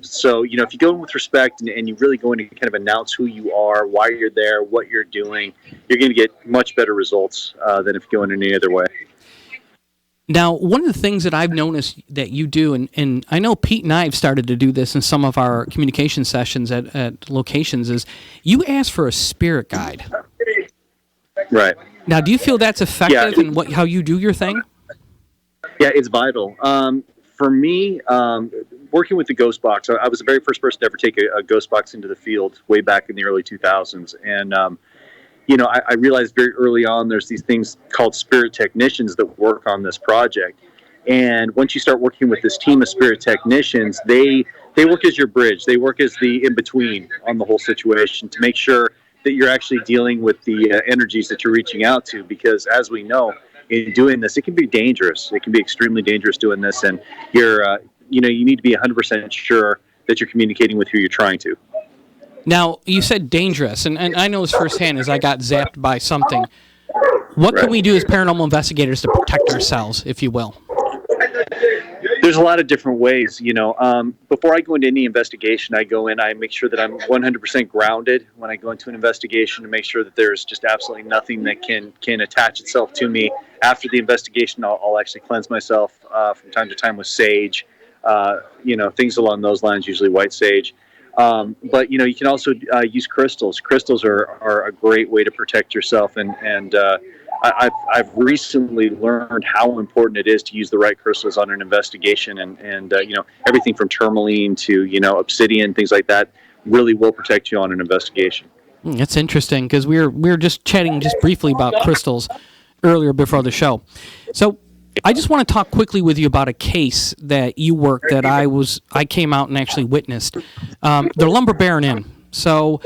So, if you go in with respect and you really go in and kind of announce who you are, why you're there, what you're doing, you're going to get much better results than if you go in any other way. Now, one of the things that I've noticed that you do, and I know Pete and I have started to do this in some of our communication sessions at locations, is you ask for a spirit guide. Right. Now, do you feel that's effective in how you do your thing? Yeah, it's vital. For me, working with the ghost box, I was the very first person to ever take a ghost box into the field way back in the early 2000s. And, I realized very early on there's these things called spirit technicians that work on this project. And once you start working with this team of spirit technicians, they work as your bridge. They work as the in-between on the whole situation to make sure that you're actually dealing with the energies that you're reaching out to. Because as we know, in doing this, it can be dangerous. It can be extremely dangerous doing this. And you're, you need to be 100% sure that you're communicating with who you're trying to. Now, you said dangerous, and I know this firsthand as I got zapped by something. What can we do as paranormal investigators to protect ourselves, if you will? There's a lot of different ways, Before I go into any investigation, I make sure that I'm 100% grounded when I go into an investigation to make sure that there's just absolutely nothing that can attach itself to me. After the investigation, I'll actually cleanse myself from time to time with sage, things along those lines, usually white sage. But you can also use crystals. Crystals are a great way to protect yourself, and I've recently learned how important it is to use the right crystals on an investigation, and everything from tourmaline to obsidian, things like that, really will protect you on an investigation. That's interesting because we were just chatting just briefly about crystals earlier before the show. So I just want to talk quickly with you about a case that you worked that I came out and actually witnessed. The Lumber Baron Inn. So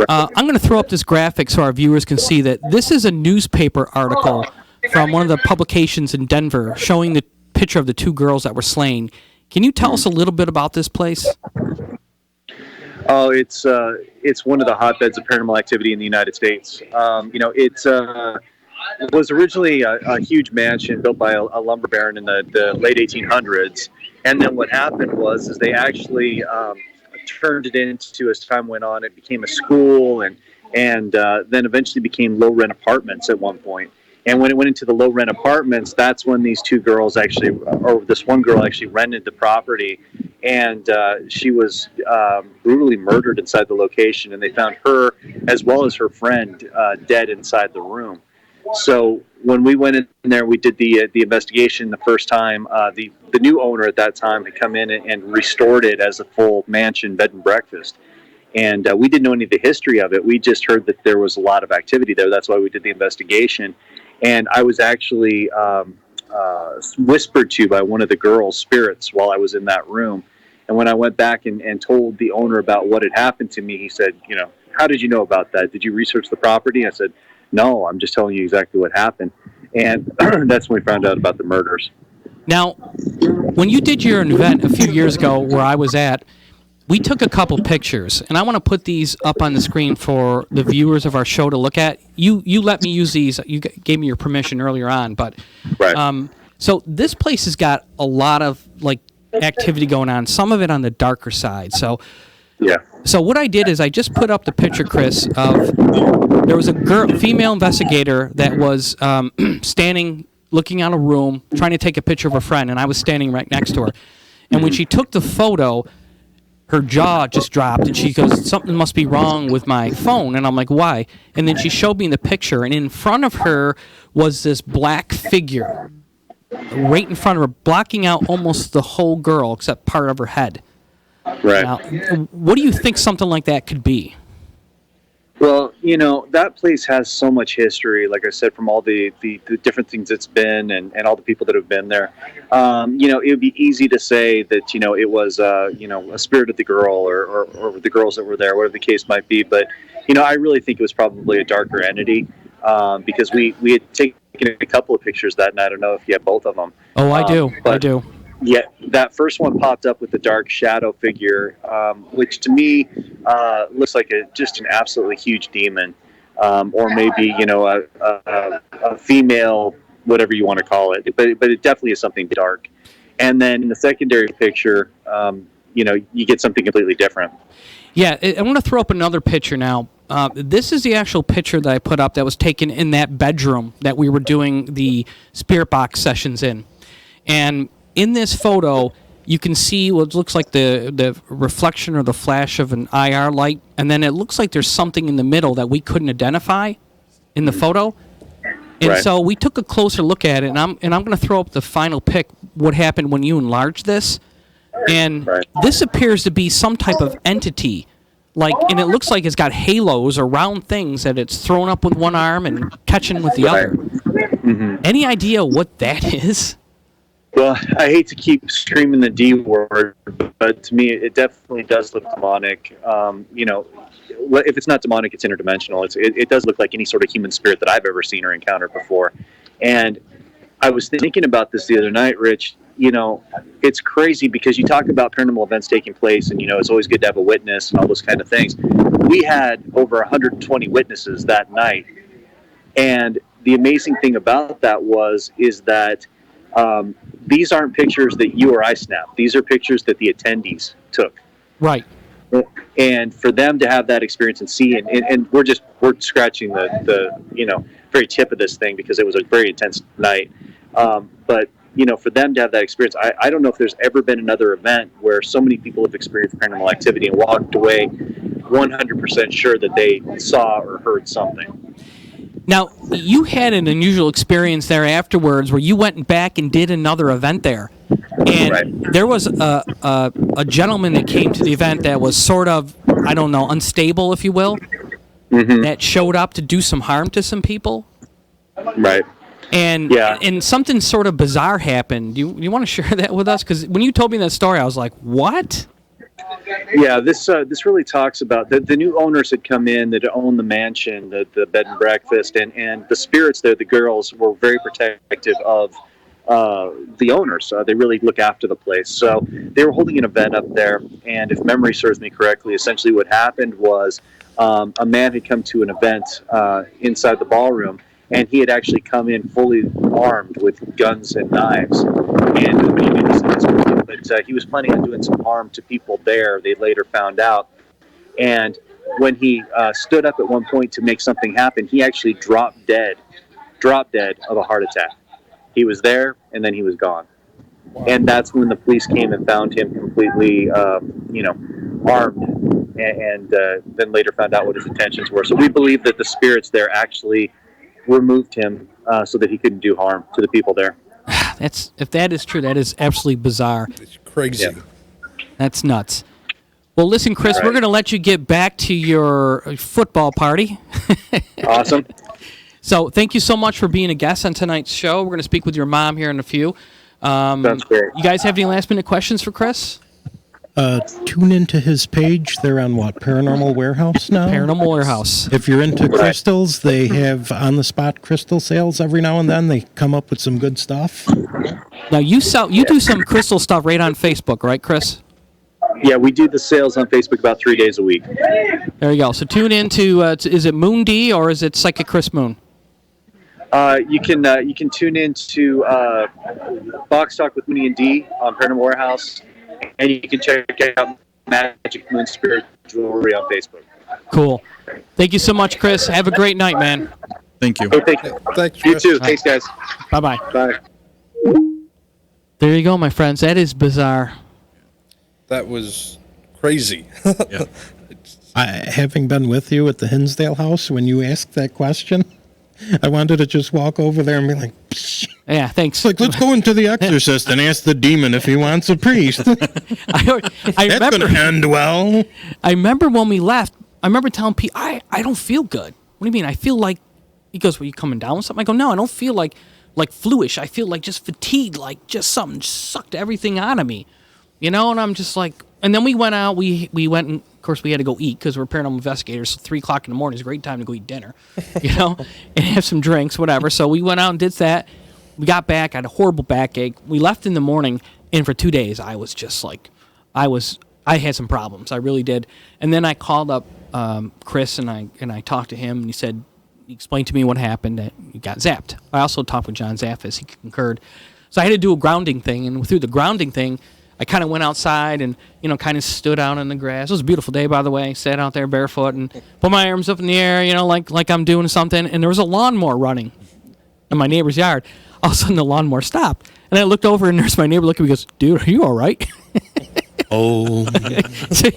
I'm going to throw up this graphic so our viewers can see that this is a newspaper article from one of the publications in Denver showing the picture of the two girls that were slain. Can you tell us a little bit about this place? Oh, it's one of the hotbeds of paranormal activity in the United States. It was originally a huge mansion built by a lumber baron in the late 1800s, and then what happened is they actually turned it into, as time went on, it became a school, and then eventually became low rent apartments at one point. And when it went into the low rent apartments, that's when these two girls this one girl actually rented the property, and she was brutally murdered inside the location, and they found her as well as her friend dead inside the room. So when we went in there, we did the investigation the first time. The new owner at that time had come in and restored it as a full mansion bed and breakfast. And we didn't know any of the history of it. We just heard that there was a lot of activity there. That's why we did the investigation. And I was actually whispered to by one of the girls' spirits while I was in that room. And when I went back and told the owner about what had happened to me, he said, how did you know about that? Did you research the property? I said, no, I'm just telling you exactly what happened. And that's when we found out about the murders. Now, when you did your event a few years ago where I was at, we took a couple pictures, and I want to put these up on the screen for the viewers of our show to look at. You let me use these. You gave me your permission earlier on, but right. So this place has got a lot of activity going on. Some of it on the darker side. So yeah. So what I did is I just put up the picture, Chris, of there was a female investigator that was standing, looking out a room, trying to take a picture of a friend, and I was standing right next to her. And when she took the photo, her jaw just dropped, and she goes, something must be wrong with my phone. And I'm like, why? And then she showed me the picture, and in front of her was this black figure right in front of her, blocking out almost the whole girl except part of her head. Right. Now, what do you think something like that could be? Well, that place has so much history, like I said, from all the different things it's been and all the people that have been there. It would be easy to say that, it was, a spirit of the girl or the girls that were there, whatever the case might be. But, I really think it was probably a darker entity because we had taken a couple of pictures that night. I don't know if you have both of them. Oh, I do. I do. Yeah, that first one popped up with the dark shadow figure, which to me looks like just an absolutely huge demon, or maybe a female, whatever you want to call it. But it definitely is something dark. And then in the secondary picture, you get something completely different. Yeah, I want to throw up another picture now. This is the actual picture that I put up that was taken in that bedroom that we were doing the spirit box sessions in, and in this photo, you can see what looks like the reflection or the flash of an IR light, and then it looks like there's something in the middle that we couldn't identify in the photo. And right. So we took a closer look at it, and I'm going to throw up the final pic, what happened when you enlarged this. And right. This appears to be some type of entity, and it looks like it's got halos or round things that it's thrown up with one arm and catching with the other. Mm-hmm. Any idea what that is? Well, I hate to keep screaming the D word, but to me, it definitely does look demonic. If it's not demonic, it's interdimensional. It does look like any sort of human spirit that I've ever seen or encountered before. And I was thinking about this the other night, Rich. It's crazy because you talk about paranormal events taking place, and it's always good to have a witness and all those kind of things. We had over 120 witnesses that night, and the amazing thing about that is that these aren't pictures that you or I snapped. These are pictures that the attendees took. Right. And for them to have that experience and see, and we're scratching the very tip of this thing because it was a very intense night. But for them to have that experience, I don't know if there's ever been another event where so many people have experienced paranormal activity and walked away 100% sure that they saw or heard something. Now, you had an unusual experience there afterwards where you went back and did another event there. And right. There was a gentleman that came to the event that was sort of, I don't know, unstable, if you will, mm-hmm. that showed up to do some harm to some people. Right. And something sort of bizarre happened. You want to share that with us? Because when you told me that story, I was like, what? Yeah, this really talks about the new owners had come in that owned the mansion, the bed and breakfast, and the spirits there, the girls, were very protective of the owners. They really look after the place. So they were holding an event up there, and if memory serves me correctly, essentially what happened was a man had come to an event inside the ballroom, and he had actually come in fully armed with guns and knives. And nobody knew this at this point, but he was planning on doing some harm to people there, they later found out. And when he stood up at one point to make something happen, he actually dropped dead of a heart attack. He was there, and then he was gone. Wow. And that's when the police came and found him completely, armed, and then later found out what his intentions were. So we believe that the spirits there actually removed him so that he couldn't do harm to the people there. If that is true, that is absolutely bizarre. It's crazy. Yeah. That's nuts. Well, listen, Chris, we're going to let you get back to your football party. Awesome. So thank you so much for being a guest on tonight's show. We're going to speak with your mom here in a few. Sounds great. You guys have any last-minute questions for Chris? Tune into his page. They're on what? Paranormal Warehouse now? Paranormal Warehouse. If you're into crystals, they have on-the-spot crystal sales every now and then. They come up with some good stuff. Now, you do some crystal stuff right on Facebook, right, Chris? Yeah, we do the sales on Facebook about 3 days a week. There you go. So tune in to is it Moon D or is it Psychic Chris Moon? You can tune in to Box Talk with Mooney and D on Paranormal Warehouse, and you can check out Magic Moon Spirit Jewelry on Facebook. Cool. Thank you so much, Chris. Have a great night, man. Thank you. Oh, thank you. Thanks, You Chris. too. Thanks, guys. Bye-bye. Bye. There you go, my friends. That is bizarre. That was crazy. Yeah. Having been with you at the Hinsdale house when you asked that question, I wanted to just walk over there and be like, psh. Yeah, thanks. It's like, let's go into The Exorcist and ask the demon if he wants a priest. I That's remember, going to end well. I remember when we left, I remember telling Pete, I don't feel good. What do you mean? I feel like, he goes, were you coming down with something? I go, no, I don't feel like fluish. I feel like just fatigued, like just something sucked everything out of me. You know, and I'm just like, and then we went out, we went, and of course we had to go eat because we're paranormal investigators, so 3 o'clock in the morning is a great time to go eat dinner, you know, and have some drinks, whatever. So we went out and did that. We got back, I had a horrible backache. We left in the morning, and for 2 days, I was just like, I had some problems. I really did. And then I called up Chris, and I talked to him, and he explained to me what happened, that he got zapped. I also talked with John Zaffis, he concurred. So I had to do a grounding thing, and through the grounding thing, I kind of went outside and, you know, kind of stood out in the grass. It was a beautiful day, by the way. Sat out there barefoot and put my arms up in the air, you know, like I'm doing something. And there was a lawnmower running in my neighbor's yard. All of a sudden, the lawnmower stopped. And I looked over, and there's my neighbor looking at me and goes, dude, are you all right? Oh. So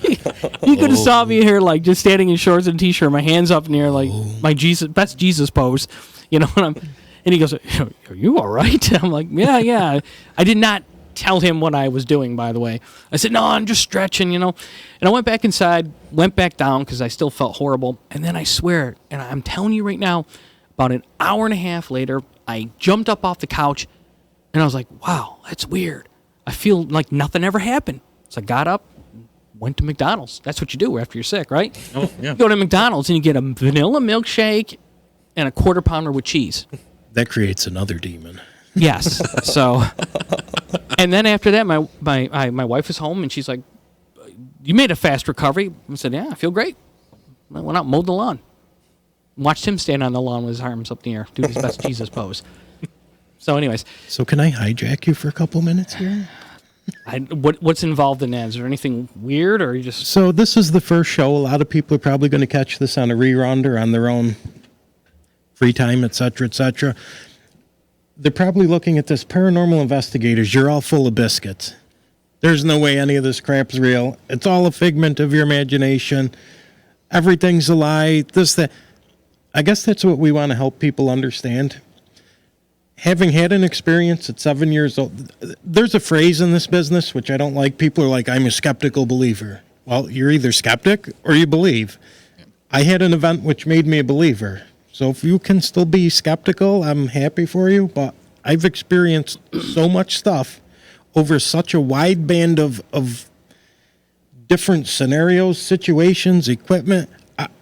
you could have saw me here, like, just standing in shorts and a T-shirt, my hands up in the air, like my best Jesus pose. You know, and he goes, are you all right? I'm like, yeah. I did not tell him what I was doing, by the way. I said, no, I'm just stretching, you know. And I went back inside, went back down because I still felt horrible. And then I swear, and I'm telling you right now, about an hour and a half later, I jumped up off the couch, and I was like, wow, that's weird. I feel like nothing ever happened. So I got up, went to McDonald's. That's what you do after you're sick, right? Oh, yeah. You go to McDonald's, and you get a vanilla milkshake and a quarter pounder with cheese. That creates another demon. Yes. So, and then after that, my wife was home, and she's like, you made a fast recovery. I said, yeah, I feel great. I went out and mowed the lawn. Watched him stand on the lawn with his arms up in the air, do his best Jesus pose. So anyways. So can I hijack you for a couple minutes here? What's involved in that? Is there anything weird, or you just... So this is the first show. A lot of people are probably going to catch this on a rerun or on their own free time, et cetera, et cetera. They're probably looking at this paranormal investigators. You're all full of biscuits. There's no way any of this crap's real. It's all a figment of your imagination. Everything's a lie. This, that. I guess that's what we want to help people understand. Having had an experience at 7 years old, there's a phrase in this business which I don't like. People are like, I'm a skeptical believer. Well, you're either skeptic or you believe. I had an event which made me a believer. So if you can still be skeptical, I'm happy for you. But I've experienced so much stuff over such a wide band of different scenarios, situations, equipment.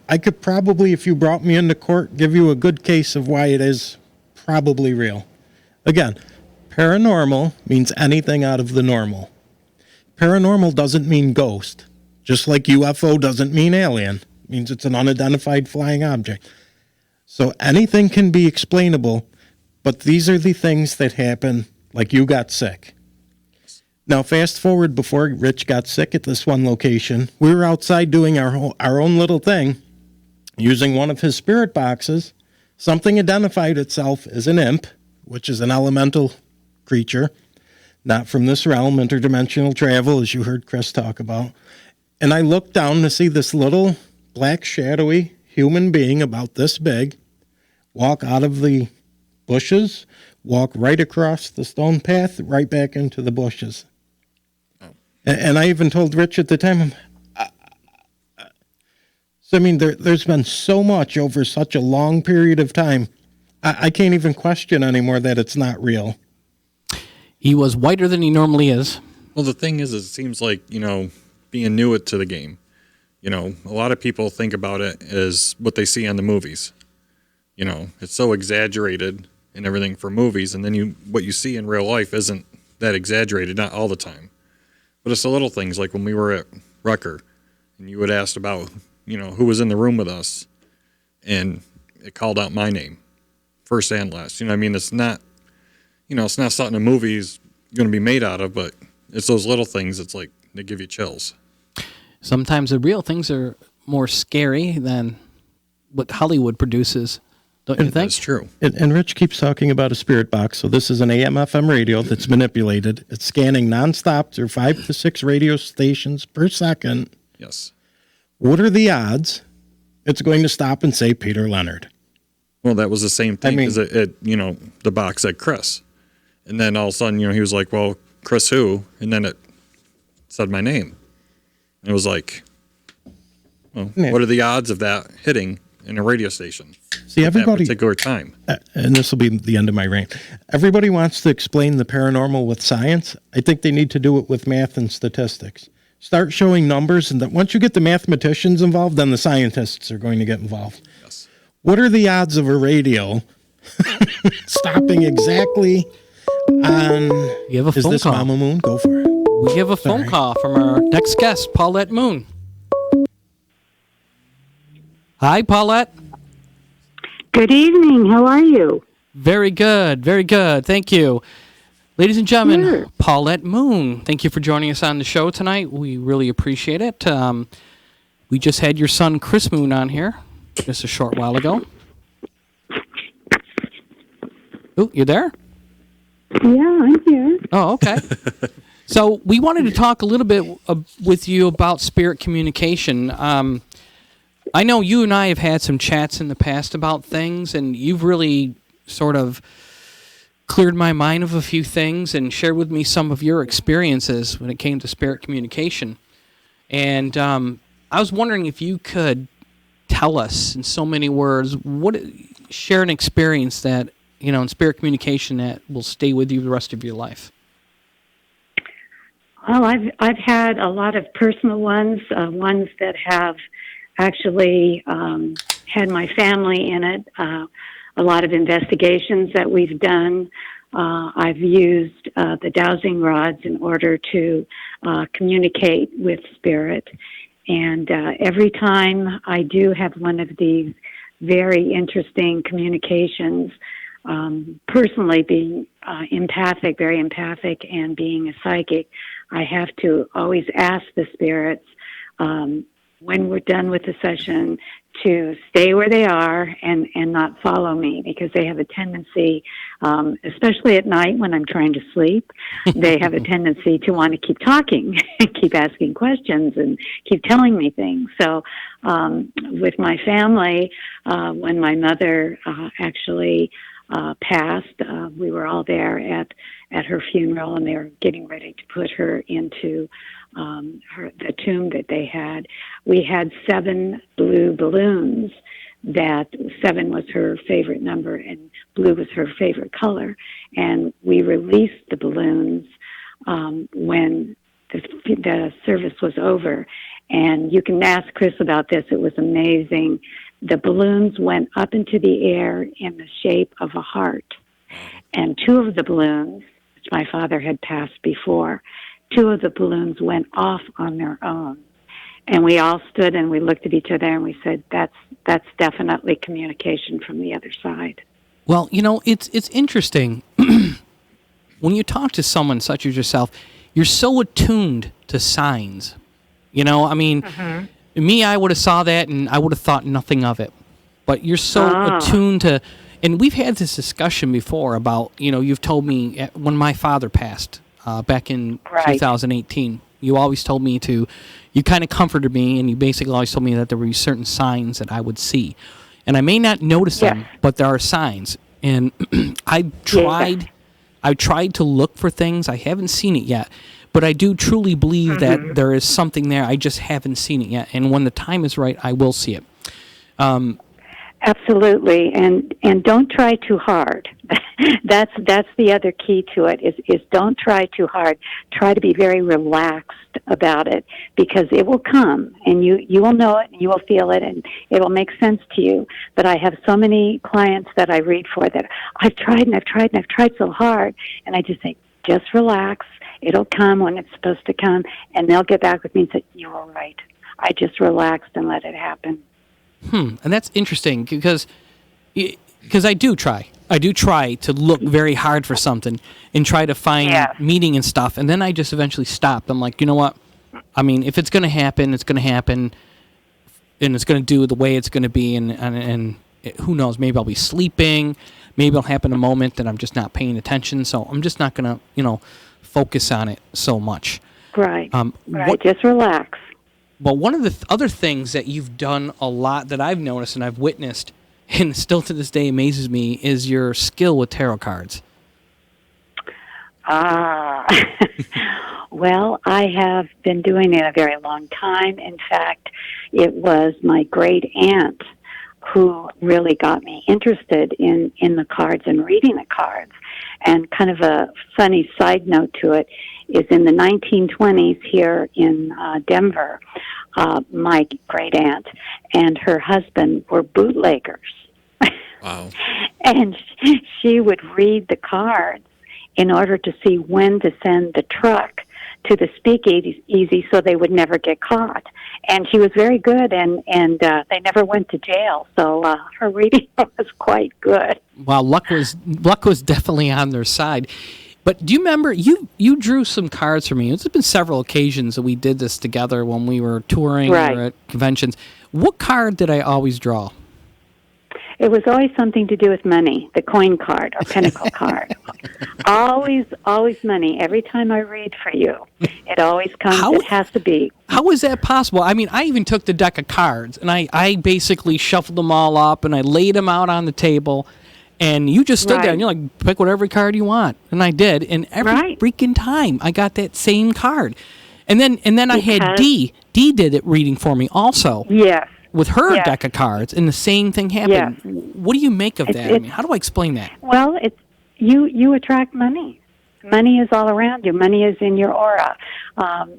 I could probably, if you brought me into court, give you a good case of why it is probably real. Again, Paranormal means anything out of the normal. Paranormal doesn't mean ghost, just like UFO doesn't mean alien. It means it's an unidentified flying object. So anything can be explainable, but these are the things that happen, like you got sick. Now, fast forward before Rich got sick at this one location, we were outside doing our own little thing, using one of his spirit boxes. Something identified itself as an imp, which is an elemental creature, not from this realm, interdimensional travel, as you heard Chris talk about. And I looked down to see this little black, shadowy human being about this big walk out of the bushes, walk right across the stone path, right back into the bushes. And I even told Rich at the time, so I mean, there's been so much over such a long period of time, I can't even question anymore that it's not real. He was whiter than he normally is. Well, the thing is, it seems like, being new to the game, a lot of people think about it as what they see on the movies. It's so exaggerated and everything for movies, and then what you see in real life isn't that exaggerated, not all the time. But it's the little things, like when we were at Rucker, and you had asked about, who was in the room with us, and it called out my name, first and last. It's not, it's not something a movie's going to be made out of, but it's those little things. It's like they give you chills. Sometimes the real things are more scary than what Hollywood produces, don't you think? That's true. And Rich keeps talking about a spirit box. So this is an AM/FM radio that's manipulated. It's scanning nonstop through 5 to 6 radio stations per second. Yes. What are the odds it's going to stop and say Peter Leonard? Well, that was the same thing because the box said Chris. And then all of a sudden, he was like, well, Chris who? And then it said my name. And it was like, well, what are the odds of that hitting in a radio station? See, at everybody, that particular time. And this will be the end of my rant. Everybody wants to explain the paranormal with science. I think they need to do it with math and statistics. Start showing numbers, and that once you get the mathematicians involved, then the scientists are going to get involved. Yes. What are the odds of a radio stopping exactly on... You have a is phone this call. Mama Moon? Go for it. We have a phone call from our next guest, Paulette Moon. Hi, Paulette. Good evening. How are you? Very good. Very good. Thank you. Ladies and gentlemen, Sure. Paulette Moon, thank you for joining us on the show tonight. We really appreciate it. We just had your son, Chris Moon, on here just a short while ago. Oh, you there? Yeah, I'm here. Oh, okay. So we wanted to talk a little bit with you about spirit communication. I know you and I have had some chats in the past about things, and you've really sort of cleared my mind of a few things and shared with me some of your experiences when it came to spirit communication. And I was wondering if you could tell us in so many words, share an experience that, in spirit communication that will stay with you the rest of your life. Well, I've had a lot of personal ones that have actually had my family in it. A lot of investigations that we've done. I've used the dowsing rods in order to communicate with spirit. And every time I do have one of these very interesting communications, personally being empathic, very empathic, and being a psychic, I have to always ask the spirits when we're done with the session to stay where they are and not follow me, because they have a tendency, especially at night when I'm trying to sleep, they have a tendency to want to keep talking and keep asking questions and keep telling me things. So with my family, when my mother actually passed, we were all there at her funeral, and they were getting ready to put her into the tomb that they had. We had 7 blue balloons. That 7 was her favorite number, and blue was her favorite color. And we released the balloons when the service was over. And you can ask Chris about this. It was amazing. The balloons went up into the air in the shape of a heart. And 2 of the balloons My father had passed before. 2 of the balloons went off on their own. And we all stood and we looked at each other and we said, that's definitely communication from the other side. Well, it's interesting. When you talk to someone such as yourself, you're so attuned to signs. Me, I would have saw that and I would have thought nothing of it. But you're so attuned to, and we've had this discussion before about, you've told me when my father passed back in 2018, you always told me you kind of comforted me, and you basically always told me that there were certain signs that I would see. And I may not notice them, but there are signs. And I tried to look for things. I haven't seen it yet. But I do truly believe that there is something there. I just haven't seen it yet. And when the time is right, I will see it. Absolutely, and don't try too hard. That's the other key to it is don't try too hard. Try to be very relaxed about it, because it will come and you will know it and you will feel it and it will make sense to you. But I have so many clients that I read for that I've tried so hard, and I just say, just relax. It'll come when it's supposed to come, and they'll get back with me and say, you were right. I just relaxed and let it happen. And that's interesting because I do try. I do try to look very hard for something and try to find meaning and stuff, and then I just eventually stop. I'm like, you know what? I mean, if it's going to happen, it's going to happen, and it's going to do the way it's going to be, and who knows? Maybe I'll be sleeping. Maybe it'll happen a moment that I'm just not paying attention, so I'm just not going to, focus on it so much. Right. Just relax. Well, one of the other things that you've done a lot that I've noticed and I've witnessed, and still to this day amazes me, is your skill with tarot cards. Well, I have been doing it a very long time. In fact, it was my great aunt who really got me interested in the cards and reading the cards. And kind of a funny side note to it is in the 1920s here in Denver, my great aunt and her husband were bootleggers. Wow. And she would read the cards in order to see when to send the truck to the speakeasy so they would never get caught. And she was very good, and they never went to jail. So her reading was quite good. Wow, luck was definitely on their side. But do you remember, you drew some cards for me. It's been several occasions that we did this together when we were touring or at conventions. What card did I always draw? It was always something to do with money, the coin card or pentacle card. Always money. Every time I read for you, it always comes, it has to be. How is that possible? I mean, I even took the deck of cards, and I basically shuffled them all up, and I laid them out on the table, and you just stood there, and you're like, pick whatever card you want. And I did, and every freaking time, I got that same card. And then I had Dee. Dee did it reading for me also. Yes. With her deck of cards, and the same thing happened. Yes. What do you make of that? I mean, how do I explain that? Well, it's you attract money. Money is all around you. Money is in your aura.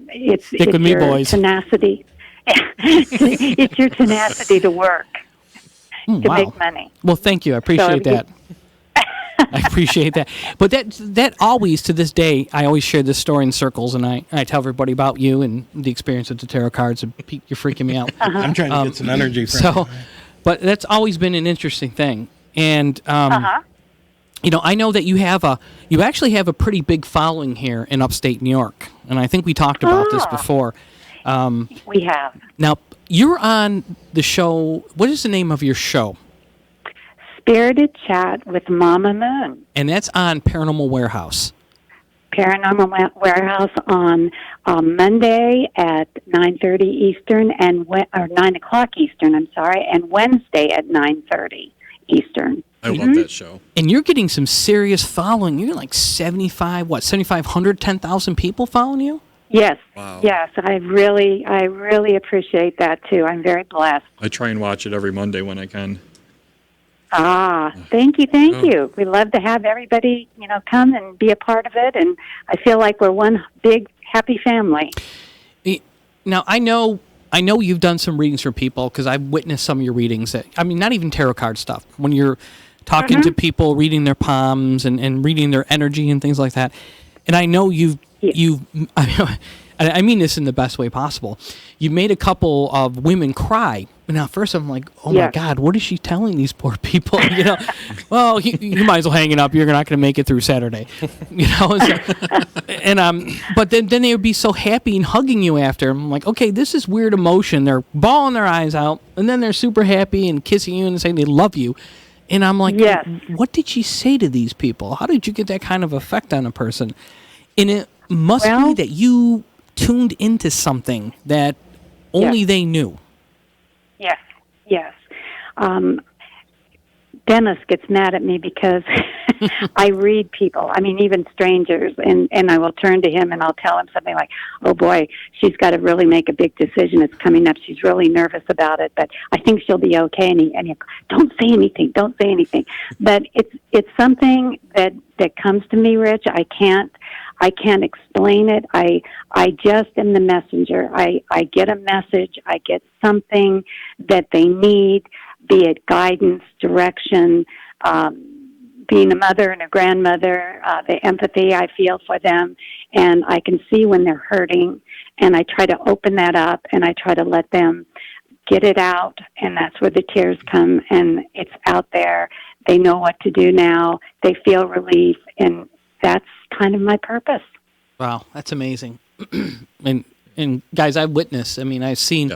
It's with me, your boys. Tenacity. It's your tenacity to work to make money. Well, thank you. I appreciate that. I appreciate that. But that always, to this day, I always share this story in circles, and I tell everybody about you and the experience with the tarot cards, and Pete, you're freaking me out. I'm trying to get some energy from you. But that's always been an interesting thing. And, I know that you actually have a pretty big following here in upstate New York, and I think we talked about this before. We have. Now, you're on the show. What is the name of your show? Spirited Chat with Mama Moon. And that's on Paranormal Warehouse. Paranormal Warehouse on Monday at 9:30 Eastern or 9 o'clock Eastern, and Wednesday at 9:30 Eastern. I love that show. And you're getting some serious following. You're like 7,500, 10,000 people following you? Yes. Wow. Yes, I really appreciate that too. I'm very blessed. I try and watch it every Monday when I can. Thank you. We love to have everybody, come and be a part of it, and I feel like we're one big happy family. Now, I know you've done some readings for people because I've witnessed some of your readings. Not even tarot card stuff. When you're talking to people, reading their palms and reading their energy and things like that. And I know I mean this in the best way possible. You made a couple of women cry. Now, first I'm like, oh my God, what is she telling these poor people? Well, you might as well hang it up. You're not going to make it through Saturday. But then they would be so happy and hugging you after. I'm like, okay, this is weird emotion. They're bawling their eyes out, and then they're super happy and kissing you and saying they love you. And I'm like, what did she say to these people? How did you get that kind of effect on a person? And it must be that you tuned into something that only they knew. Yes. Dennis gets mad at me because I read people, I mean, even strangers, and I will turn to him and I'll tell him something like, oh boy, she's got to really make a big decision. It's coming up. She's really nervous about it, but I think she'll be okay. And he don't say anything. But it's something that comes to me, Rich. I can't explain it. I just am the messenger. I get a message. I get something that they need, be it guidance, direction, being a mother and a grandmother, the empathy I feel for them, and I can see when they're hurting, and I try to open that up, and I try to let them get it out, and that's where the tears come, and it's out there. They know what to do now. They feel relief, and that's kind of my purpose. Wow, that's amazing. and guys, I've witnessed, I've seen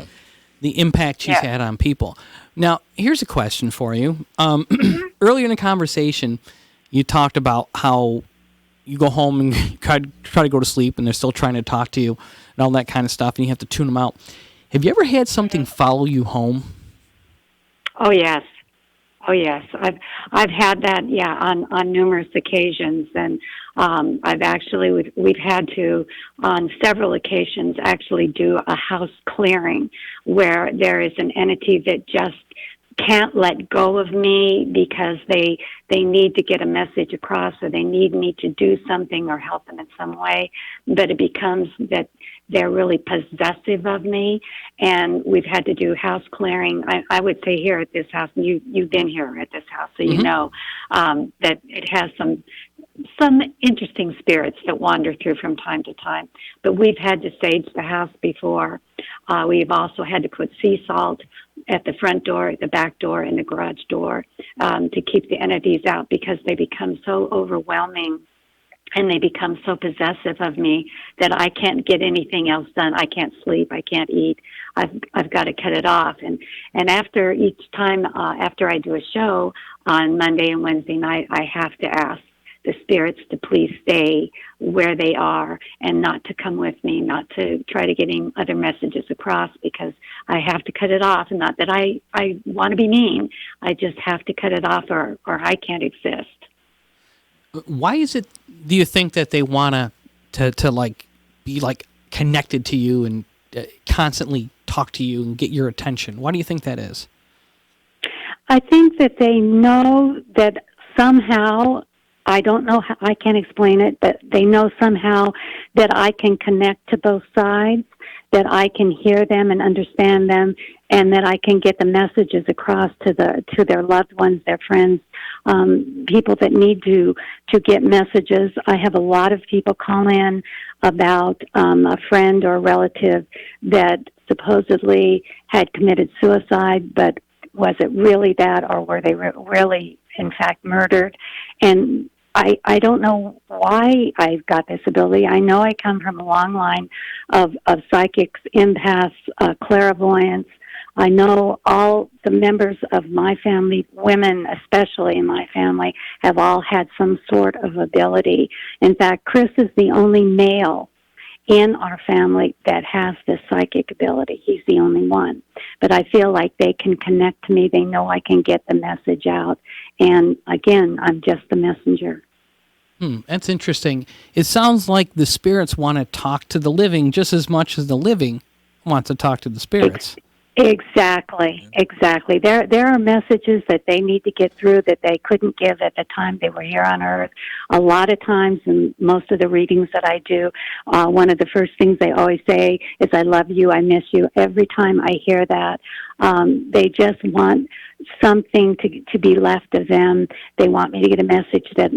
the impact she's had on people. Now, here's a question for you. Earlier in the conversation, you talked about how you go home and try to go to sleep, and they're still trying to talk to you and all that kind of stuff, and you have to tune them out. Have you ever had something follow you home? Oh, yes. I've had that, on numerous occasions, and we've had to, on several occasions, actually do a house clearing where there is an entity that just can't let go of me because they need to get a message across, or they need me to do something or help them in some way, but it becomes that they're really possessive of me, and we've had to do house clearing. I would say here at this house, and you've been here at this house, so you know that it has some interesting spirits that wander through from time to time. But we've had to sage the house before. We've also had to put sea salt at the front door, the back door, and the garage door to keep the entities out, because they become so overwhelming and they become so possessive of me that I can't get anything else done. I can't sleep. I can't eat. I've got to cut it off. And after each time, after I do a show on Monday and Wednesday night, I have to ask the spirits to please stay where they are and not to come with me, not to try to get any other messages across, because I have to cut it off. And not that I want to be mean. I just have to cut it off, or I can't exist. Why is it, do you think, that they want to like be like connected to you and constantly talk to you and get your attention? Why do you think that is? I think that they know that somehow, I don't know how, I can't explain it, but they know somehow that I can connect to both sides, that I can hear them and understand them, and that I can get the messages across to their loved ones, their friends, people that need to get messages. I have a lot of people call in about a friend or a relative that supposedly had committed suicide, but was it really that, or were they really, in fact, murdered? And I don't know why I've got this ability. I know I come from a long line of psychics, empaths, clairvoyants. I know all the members of my family, women especially in my family, have all had some sort of ability. In fact, Chris is the only male in our family that has this psychic ability. He's the only one. But I feel like they can connect to me. They know I can get the message out. And again, I'm just the messenger. That's interesting. It sounds like the spirits want to talk to the living just as much as the living wants to talk to the spirits. Exactly. There are messages that they need to get through that they couldn't give at the time they were here on Earth. A lot of times, in most of the readings that I do, one of the first things they always say is, I love you, I miss you. Every time I hear that, They just want something to be left of them. They want me to get a message that,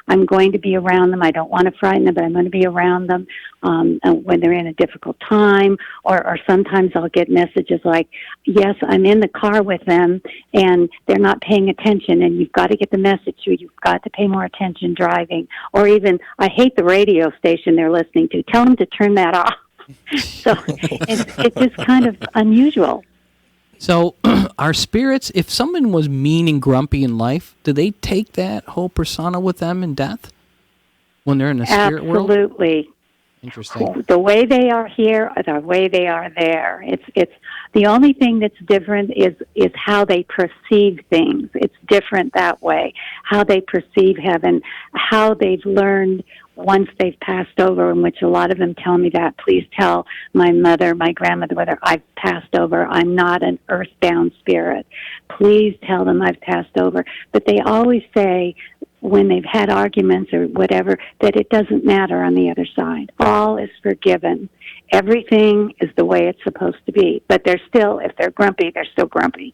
I'm going to be around them. I don't want to frighten them, but I'm going to be around them when they're in a difficult time. Or sometimes I'll get messages like, yes, I'm in the car with them and they're not paying attention, and you've got to get the message through. You've got to pay more attention driving. Or even, I hate the radio station they're listening to. Tell them to turn that off. So it's just kind of unusual. So our spirits, if someone was mean and grumpy in life, do they take that whole persona with them in death when they're in the spirit world? Absolutely. Interesting. The way they are here, or the way they are there. It's the only thing that's different is how they perceive things. It's different that way. How they perceive heaven, how they've learned once they've passed over, in which a lot of them tell me that. Please tell my mother, my grandmother, whether I've passed over. I'm not an earthbound spirit. Please tell them I've passed over. But they always say, when they've had arguments or whatever, that it doesn't matter on the other side. All is forgiven. Everything is the way it's supposed to be. But they're still, if they're grumpy, they're still grumpy.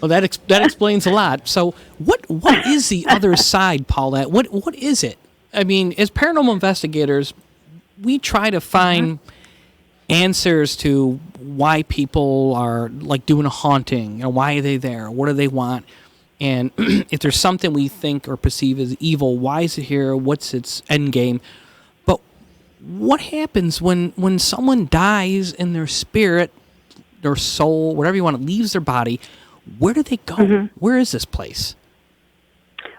Well, that explains a lot. So what is the other side, Paulette? What is it? I mean, as paranormal investigators, we try to find answers to why people are like doing a haunting, or why are they there? What do they want? And if there's something we think or perceive as evil, why is it here? What's its end game? But what happens when someone dies and their spirit, their soul, whatever you want, leaves their body? Where do they go? Where is this place?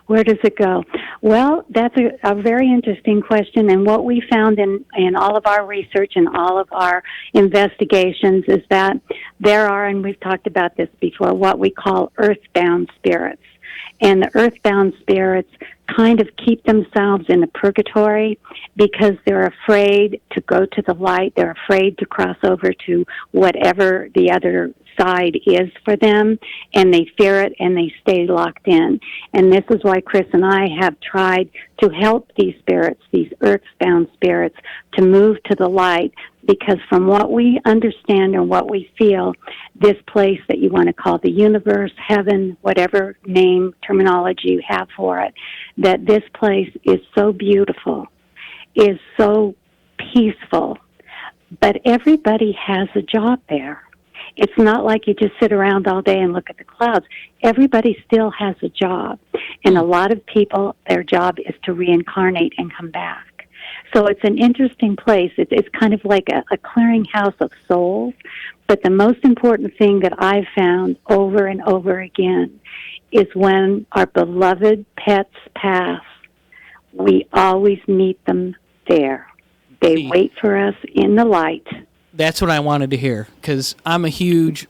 Where does it go? Well, that's a very interesting question. And what we found in all of our research and all of our investigations is that there are, and we've talked about this before, what we call earthbound spirits. And the earthbound spirits kind of keep themselves in the purgatory because they're afraid to go to the light. They're afraid to cross over to whatever the other side is for them, and they fear it and they stay locked in. And this is why Chris and I have tried to help these spirits, these earthbound spirits, to move to the light, because from what we understand and what we feel, this place that you want to call the universe, heaven, whatever name, terminology you have for it, that this place is so beautiful, is so peaceful, but everybody has a job there. It's not like you just sit around all day and look at the clouds. Everybody still has a job. And a lot of people, their job is to reincarnate and come back. So it's an interesting place. It's kind of like a clearinghouse of souls. But the most important thing that I've found over and over again is when our beloved pets pass, we always meet them there. They wait for us in the light. That's what I wanted to hear, because I'm a huge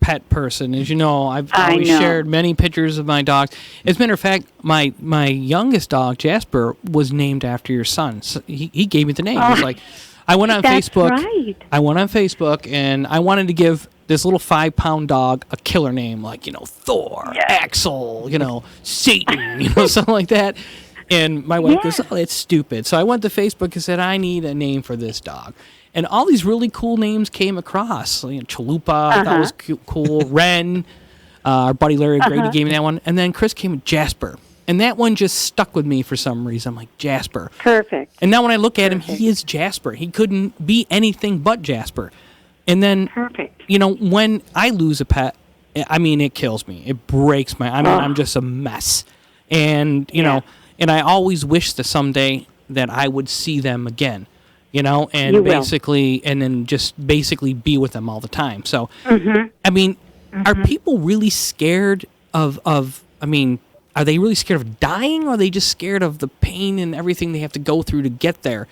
pet person. As you know, I've always shared many pictures of my dogs. As a matter of fact, my youngest dog, Jasper, was named after your son. So he gave me the name. It was like, I went on Facebook. Right. I went on Facebook, and I wanted to give this little 5-pound dog a killer name, like, Thor, Axel, Satan, something like that. And my wife goes, oh, that's stupid. So I went to Facebook and said, I need a name for this dog. And all these really cool names came across. Chalupa, I thought was cool. Ren, our buddy Larry Grady gave me that one. And then Chris came with Jasper. And that one just stuck with me for some reason. I'm like, Jasper. Perfect. And now when I look at him, he is Jasper. He couldn't be anything but Jasper. And then, when I lose a pet, I mean, it kills me. It breaks I'm just a mess. And, and I always wish that someday that I would see them again. And basically, and then just basically be with them all the time. So, I mean, are people really scared of, are they really scared of dying, or are they just scared of the pain and everything they have to go through to get there?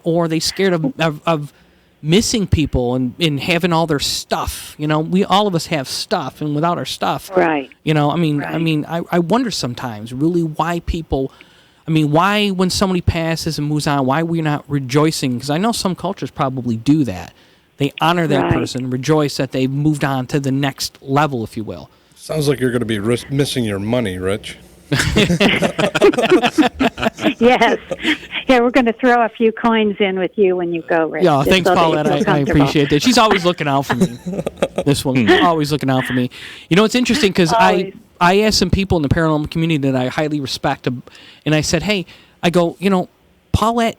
Or are they scared of missing people and having all their stuff? All of us have stuff, and without our stuff, right. I wonder sometimes really why people, why when somebody passes and moves on, why we're not rejoicing? Because I know some cultures probably do that. They honor that person, rejoice that they've moved on to the next level, if you will. Sounds like you're going to be missing your money, Rich. Yes. Yeah, we're going to throw a few coins in with you when you go, Rich. Yeah, just thanks, so that you Paulette. feel I comfortable. appreciate that. She's always looking out for me. This one, always looking out for me. You know, it's interesting because Always. I asked some people in the paranormal community that I highly respect, and I said, hey, I go, Paulette,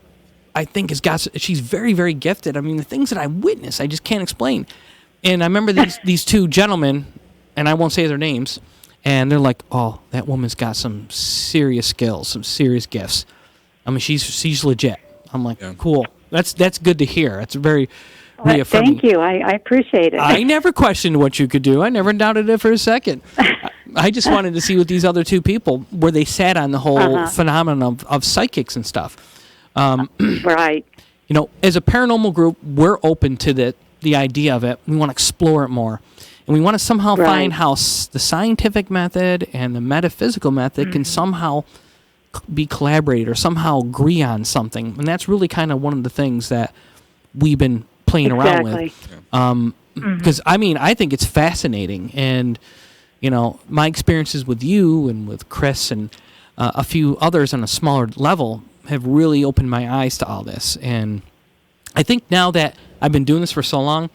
I think she's very, very gifted. I mean, the things that I witness, I just can't explain. And I remember these two gentlemen, and I won't say their names, and they're like, oh, that woman's got some serious skills, some serious gifts. I mean, she's legit. I'm like, cool. That's good to hear. It's very reaffirming. Thank you. I appreciate it. I never questioned what you could do. I never doubted it for a second. I just wanted to see with these other two people where they sat on the whole phenomenon of psychics and stuff. Right. As a paranormal group, we're open to the idea of it. We want to explore it more. And we want to somehow find how the scientific method and the metaphysical method can somehow be collaborated or somehow agree on something. And that's really kind of one of the things that we've been playing around with. Because, I think it's fascinating. And, my experiences with you and with Chris and a few others on a smaller level have really opened my eyes to all this. And I think now that I've been doing this for so long,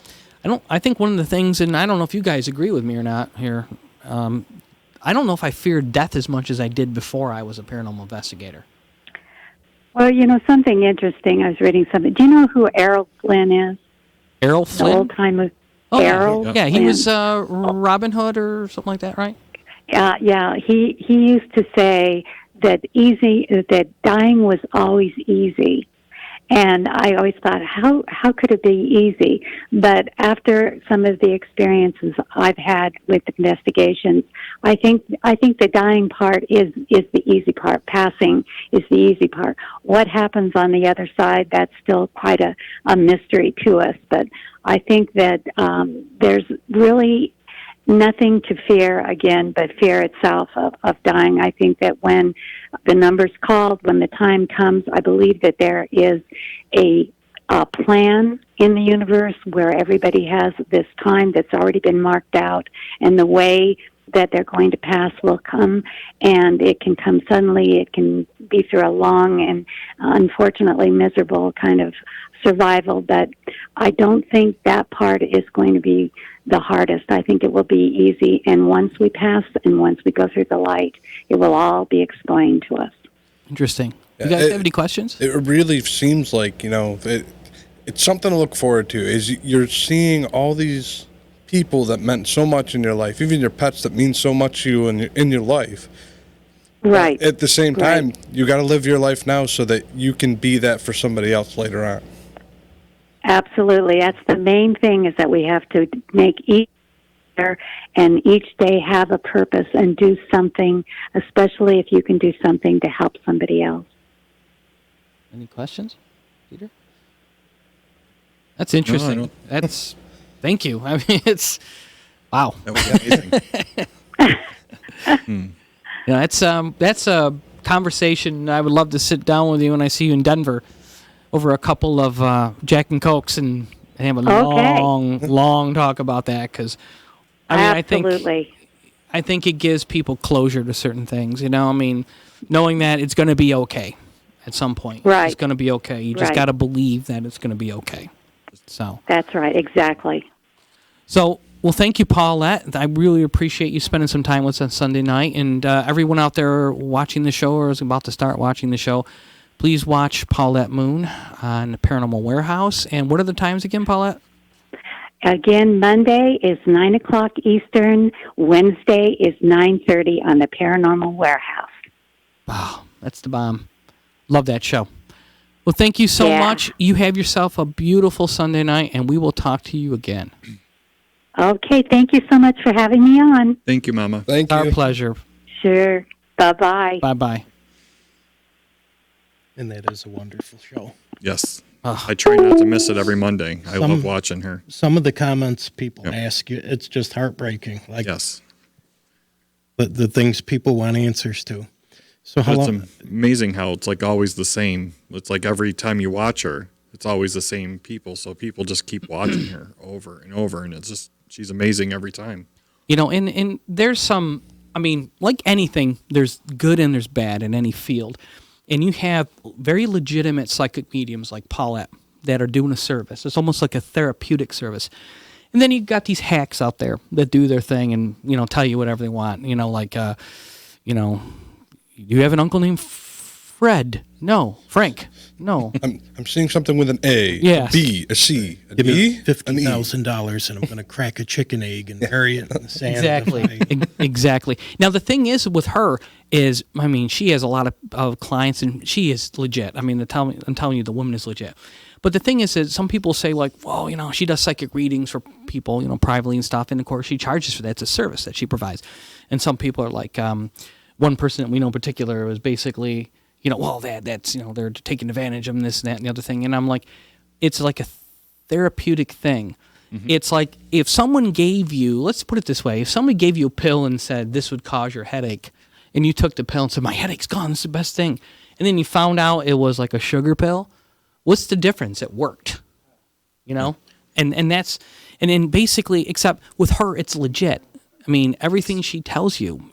I think one of the things, and I don't know if you guys agree with me or not here, I don't know if I feared death as much as I did before I was a paranormal investigator. Well, something interesting. I was reading something. Do you know who Errol Flynn is? Errol Flynn? The old time Errol. Yeah, he was Robin Hood or something like that, right? Yeah. He used to say that dying was always easy. And I always thought, how could it be easy? But after some of the experiences I've had with investigations, I think the dying part is the easy part. Passing is the easy part. What happens on the other side, that's still quite a mystery to us. But I think that there's really nothing to fear, again, but fear itself of dying. I think that when the number's called, when the time comes, I believe that there is a plan in the universe where everybody has this time that's already been marked out, and the way that they're going to pass will come, and it can come suddenly. It can be through a long and unfortunately miserable kind of survival, but I don't think that part is going to be the hardest. I think it will be easy, and once we pass and once we go through the light, it will all be explained to us. Interesting. You guys have any questions? It really seems like, it's something to look forward to, is you're seeing all these people that meant so much in your life, even your pets that mean so much to you in your life. Right. At the same time, you got to live your life now so that you can be that for somebody else later on. Absolutely. That's the main thing, is that we have to make each day and each day have a purpose and do something, especially if you can do something to help somebody else. Any questions, Peter? That's interesting. No, thank you. I mean, it's wow. That was amazing. That's a conversation I would love to sit down with you when I see you in Denver over a couple of Jack and Cokes and have a long talk about that, because Absolutely. I think it gives people closure to certain things. Knowing that it's going to be okay at some point. Right. It's going to be okay. You just got to believe that it's going to be okay. So that's right. Exactly. So, well, thank you, Paulette. I really appreciate you spending some time with us on Sunday night. And everyone out there watching the show or is about to start watching the show, please watch Paulette Moon on Paranormal Warehouse. And what are the times again, Paulette? Again, Monday is 9 o'clock Eastern. Wednesday is 9:30 on the Paranormal Warehouse. Wow, that's the bomb. Love that show. Well, thank you so much. You have yourself a beautiful Sunday night, and we will talk to you again. Okay, thank you so much for having me on. Thank you, Mama. Thank you. Our pleasure. Sure. Bye-bye. Bye-bye. And that is a wonderful show. Yes. I try not to miss it every Monday. I love watching her. Some of the comments people ask you, it's just heartbreaking. Like, yes. The things people want answers to. So It's amazing how it's like always the same. It's like every time you watch her, it's always the same people. So people just keep watching her over and over. And it's just, she's amazing every time. And there's some, like anything, there's good and there's bad in any field. and you have very legitimate psychic mediums like Paulette that are doing a service. It's almost like a therapeutic service. And then you got these hacks out there that do their thing and, tell you whatever they want. Like, do you have an uncle named Fred? No. Frank? No. I'm seeing something with an A, Yes. a B, a C, an Give me E, an E. $50,000 and I'm going to crack a chicken egg and bury it in the sand. Exactly. Exactly. Now, the thing is with her is, she has a lot of clients and she is legit. I'm telling you, the woman is legit. But the thing is that some people say, like, well, she does psychic readings for people, privately and stuff. And, of course, she charges for that. It's a service that she provides. And some people are like, one person that we know in particular was basically, well, that's, they're taking advantage of them, this and that and the other thing. And I'm like, it's like a therapeutic thing. Mm-hmm. It's like if someone gave you, let's put it this way, if somebody gave you a pill and said this would cause your headache, and you took the pill and said, my headache's gone, it's the best thing. And then you found out it was like a sugar pill. What's the difference? It worked, and that's, and then basically, except with her, it's legit. Everything she tells you,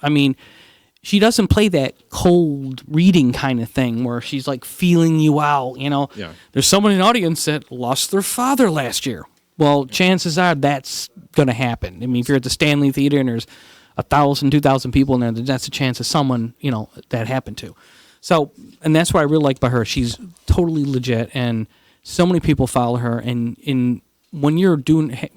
she doesn't play that cold reading kind of thing where she's like feeling you out, Yeah. There's someone in the audience that lost their father last year. Well, chances are that's going to happen. If you're at the Stanley Theater and there's 1,000, 2,000 people in there, that's a chance of someone, that happened to. So, and that's what I really like about her. She's totally legit, and so many people follow her. And when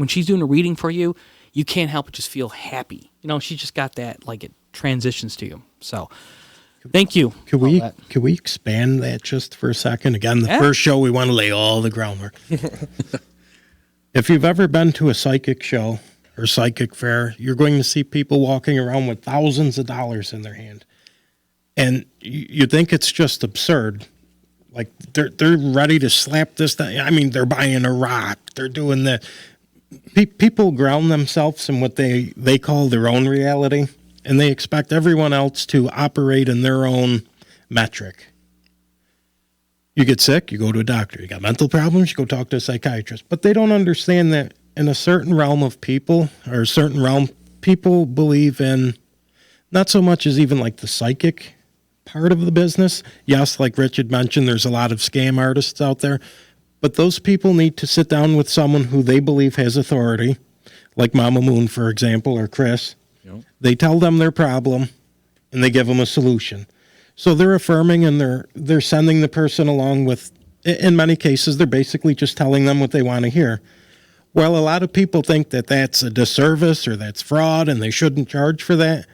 she's doing a reading for you, you can't help but just feel happy. She just got that, like it transitions to you. So, thank you. Could we expand that just for a second? Again, the first show, we want to lay all the groundwork. If you've ever been to a psychic show or psychic fair, you're going to see people walking around with thousands of dollars in their hand. And you think it's just absurd. Like, they're ready to slap this down. They're buying a rock. They're doing that. People ground themselves in what they call their own reality, and they expect everyone else to operate in their own metric. You get sick, you go to a doctor. You got mental problems, you go talk to a psychiatrist. But they don't understand that in a certain realm of people, or a certain realm, people believe in not so much as even like the psychic part of the business. Yes, like Richard mentioned, there's a lot of scam artists out there. But those people need to sit down with someone who they believe has authority, like Mama Moon, for example, or Chris. Yep. They tell them their problem, and they give them a solution. So they're affirming, and they're sending the person along with, in many cases, they're basically just telling them what they want to hear. Well, a lot of people think that that's a disservice or that's fraud, and they shouldn't charge for that.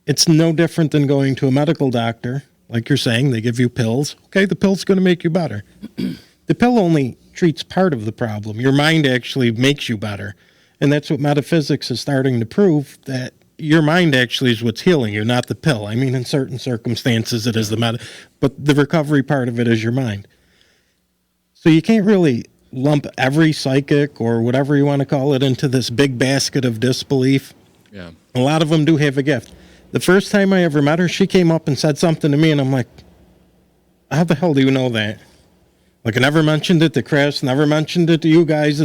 It's no different than going to a medical doctor. Like you're saying, they give you pills. Okay, the pill's going to make you better. The pill only treats part of the problem. Your mind actually makes you better. And that's what metaphysics is starting to prove, that your mind actually is what's healing you, not the pill. In certain circumstances it is but the recovery part of it is your mind. So you can't really lump every psychic or whatever you want to call it into this big basket of disbelief. Yeah. A lot of them do have a gift. The first time I ever met her, she came up and said something to me, and I'm like, how the hell do you know that? Like, I never mentioned it to Chris, never mentioned it to you guys.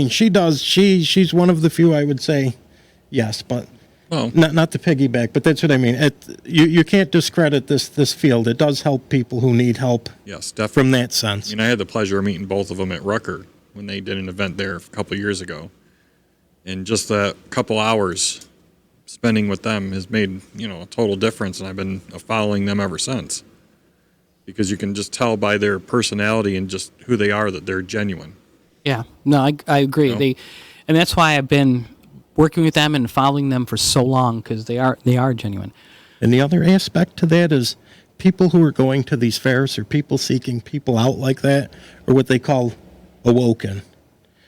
She does. She's one of the few, I would say, yes, but not to piggyback, but that's what I mean. You can't discredit this field. It does help people who need help. Yes, definitely. From that sense. I had the pleasure of meeting both of them at Rucker when they did an event there a couple of years ago. And just that couple hours spending with them has made, a total difference, and I've been following them ever since. Because you can just tell by their personality and just who they are that they're genuine. Yeah, no, I agree. And that's why I've been working with them and following them for so long, because they are genuine. And the other aspect to that is people who are going to these fairs or people seeking people out like that are what they call awoken.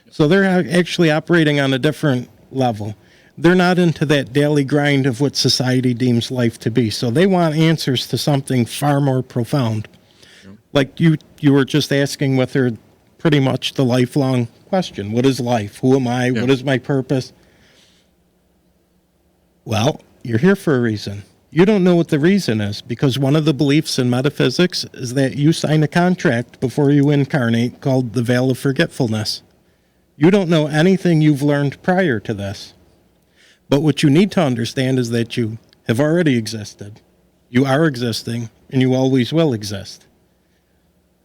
So they're actually operating on a different level. They're not into that daily grind of what society deems life to be. So they want answers to something far more profound. Yep. Like you were just asking with her pretty much the lifelong question. What is life? Who am I? Yep. What is my purpose? Well, you're here for a reason. You don't know what the reason is, because one of the beliefs in metaphysics is that you sign a contract before you incarnate called the veil of forgetfulness. You don't know anything you've learned prior to this. But what you need to understand is that you have already existed. You are existing, and you always will exist.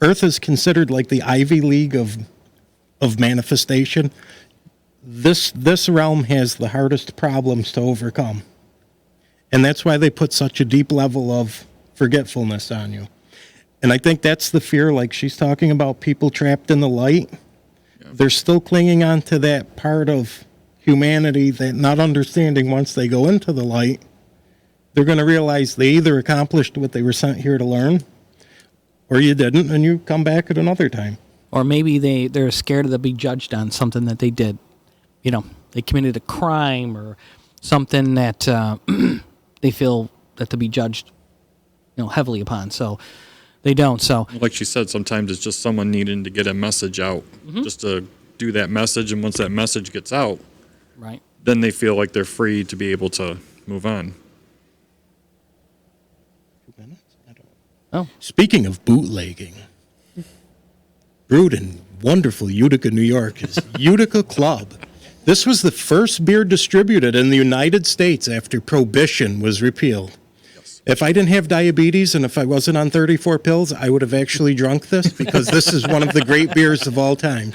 Earth is considered like the Ivy League of manifestation. This realm has the hardest problems to overcome. And that's why they put such a deep level of forgetfulness on you. And I think that's the fear, like she's talking about people trapped in the light. Yeah. They're still clinging on to that part of humanity that not understanding once they go into the light, they're going to realize they either accomplished what they were sent here to learn, or you didn't, and you come back at another time. Or maybe they're scared to be judged on something that they did. You know, they committed a crime or something that they feel that to be judged, heavily upon. So they don't. So, like she said, sometimes it's just someone needing to get a message out, just to do that message. And once that message gets out, right, then they feel like they're free to be able to move on. Oh, speaking of bootlegging, brewed in wonderful Utica, New York, is Utica Club. This was the first beer distributed in the United States after Prohibition was repealed. Yes. If I didn't have diabetes and if I wasn't on 34 pills, I would have actually drunk this because this is one of the great beers of all time.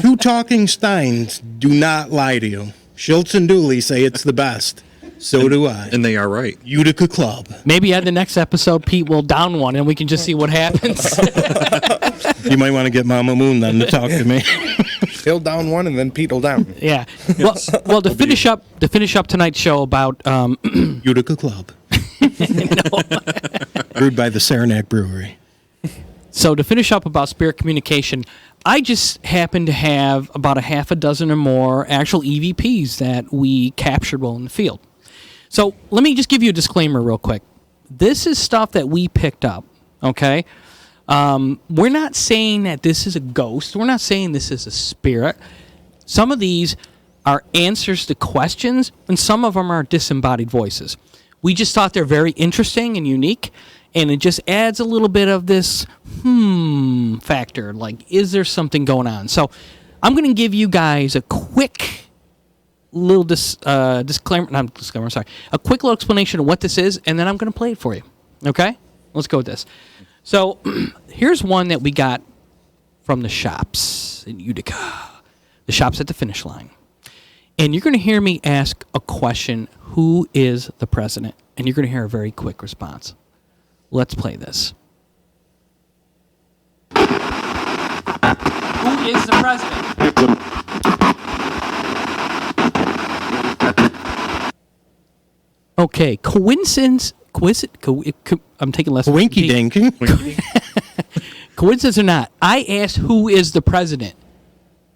Two Talking Steins do not lie to you. Schultz and Dooley say it's the best. So do I. And they are right. Utica Club. Maybe at the next episode, Pete will down one and we can just see what happens. You might want to get Mama Moon then to talk to me. He'll down one and then Pete will down. Yeah. Well, to finish up tonight's show about Utica Club. Brewed by the Saranac Brewery. So to finish up about spirit communication, I just happen to have about a half a dozen or more actual EVPs that we captured while in the field. So let me just give you a disclaimer real quick. This is stuff that we picked up, okay? We're not saying that this is a ghost. We're not saying this is a spirit. Some of these are answers to questions, and some of them are disembodied voices. We just thought they're very interesting and unique, and it just adds a little bit of this factor, like, is there something going on? So I'm going to give you guys a quick little a quick little explanation of what this is, and then I'm going to play it for you. Okay? Let's go with this. So here's one that we got from the shops in Utica, the shops at the finish line. And you're going to hear me ask a question, who is the president? And you're going to hear a very quick response. Let's play this. Who is the president? Okay, coincidence. I'm taking less. Winky dinky. Coincidence or not, I asked who is the president,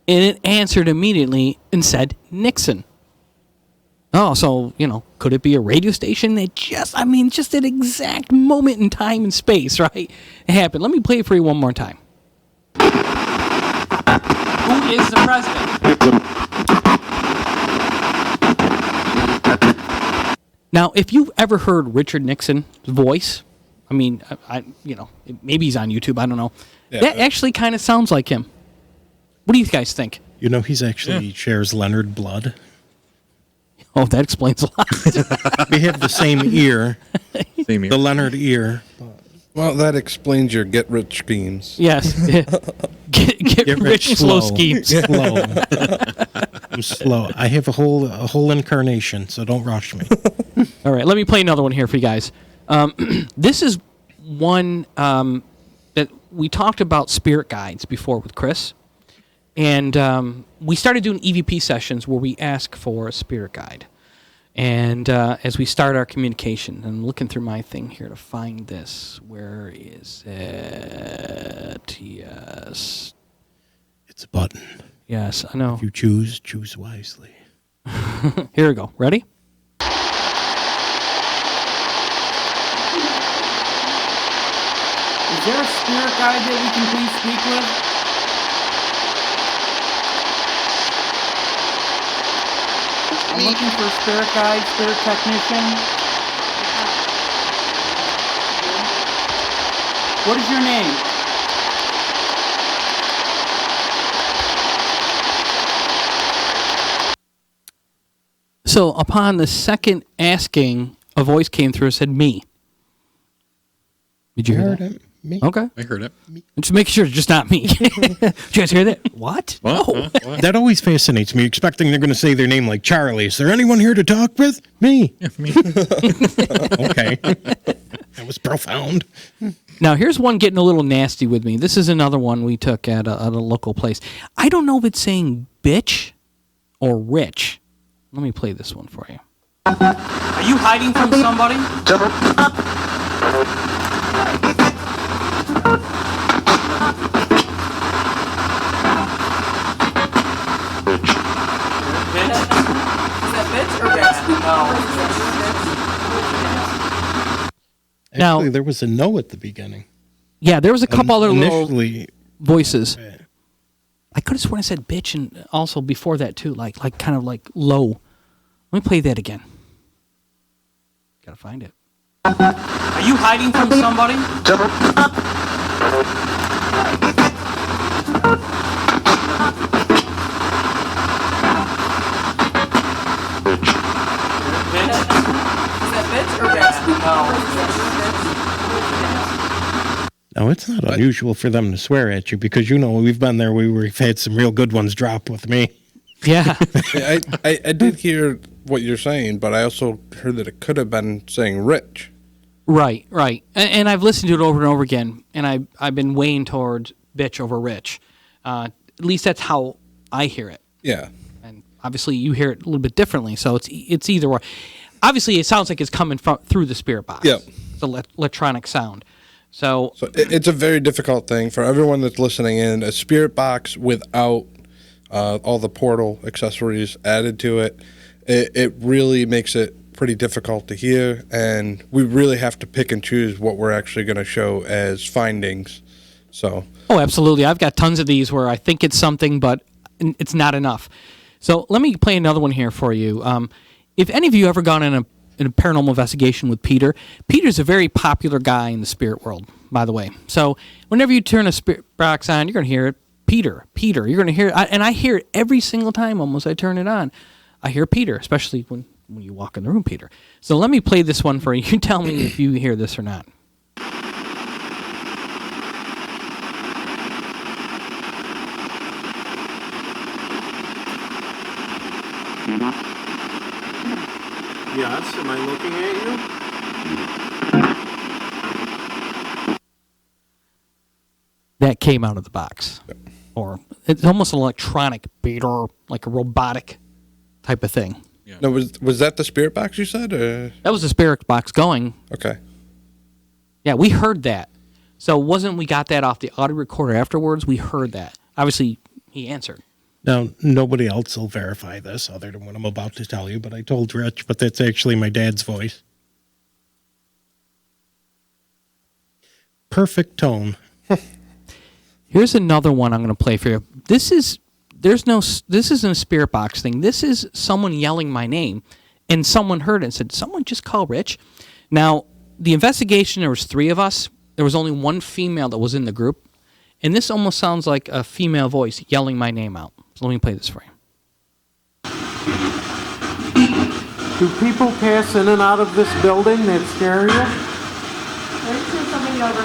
and it answered immediately and said Nixon. Oh, so, could it be a radio station that just an exact moment in time and space, right? It happened. Let me play it for you one more time. Who is the president? Now, if you've ever heard Richard Nixon's voice, maybe he's on YouTube, I don't know. Yeah, that actually kind of sounds like him. What do you guys think? He's actually shares Leonard blood. Oh, that explains a lot. We have the same ear. The Leonard ear. Well, that explains your get-rich schemes. Yes. Get rich slow schemes. Slow. I'm slow. I have a whole incarnation, so don't rush me. All right, let me play another one here for you guys. This is one that we talked about spirit guides before with Chris. And we started doing EVP sessions where we ask for a spirit guide. And as we start our communication, I'm looking through my thing here to find this. Where is it? Yes. It's a button. Yes, I know. If you choose wisely. Here we go. Ready? Is there a spirit guide that we can please speak with? I'm looking for a spirit guide, spirit technician. What is your name? So upon the second asking, a voice came through and said, me. Did you hear Heard that? it. Me. Okay. I heard it. Just make sure it's just not me. Did you guys hear that? What? What? No. What? That always fascinates me, expecting they're going to say their name like Charlie. Is there anyone here to talk with? Me. Me. Okay. That was profound. Now, here's one getting a little nasty with me. This is another one we took at a local place. I don't know if it's saying bitch or rich. Let me play this one for you. Are you hiding from somebody? Now- Actually, there was a no at the beginning. Yeah, there was a couple other little Initially, voices. I could have sworn I said bitch, and also before that too, like kind of like low. Let me play that again. Gotta find it. Are you hiding from somebody? no, it's not unusual for them to swear at you because, we've been there. We've had some real good ones drop with me. Yeah. Yeah, I did hear what you're saying, but I also heard that it could have been saying rich. Right. And I've listened to it over and over again, and I've been weighing towards bitch over rich. At least that's how I hear it. Yeah. And obviously you hear it a little bit differently, so it's either or. Obviously, it sounds like it's coming through the spirit box. Yep. It's an electronic sound. So It's a very difficult thing for everyone that's listening in. A spirit box without all the portal accessories added to it, it really makes it pretty difficult to hear, and we really have to pick and choose what we're actually going to show as findings. So, Oh, absolutely. I've got tons of these where I think it's something, but it's not enough. So let me play another one here for you. If any of you ever gone in a paranormal investigation with Peter, Peter's a very popular guy in the spirit world, by the way. So whenever you turn a spirit box on, you're going to hear it, Peter. You're going to hear it, and I hear it every single time almost I turn it on. I hear Peter, especially when you walk in the room, Peter. So let me play this one for you. You tell me if you hear this or not. Yes, am I looking at you? That came out of the box. Or it's almost an electronic Peter, like a robotic type of thing. Yeah. now was that the spirit box you said? Or? That was the spirit box going. Okay. Yeah, we heard that. So we got that off the audio recorder afterwards? We heard that. Obviously, he answered. Now, nobody else will verify this other than what I'm about to tell you, but I told Rich, but that's actually my dad's voice. Perfect tone. Here's another one I'm going to play for you. This isn't a spirit box thing. This is someone yelling my name, and someone heard it and said, "Someone just call Rich." Now, the investigation, there was 3 of us. There was only one female that was in the group, and this almost sounds like a female voice yelling my name out. So let me play this for you. Do people pass in and out of this building that scare you? Somebody over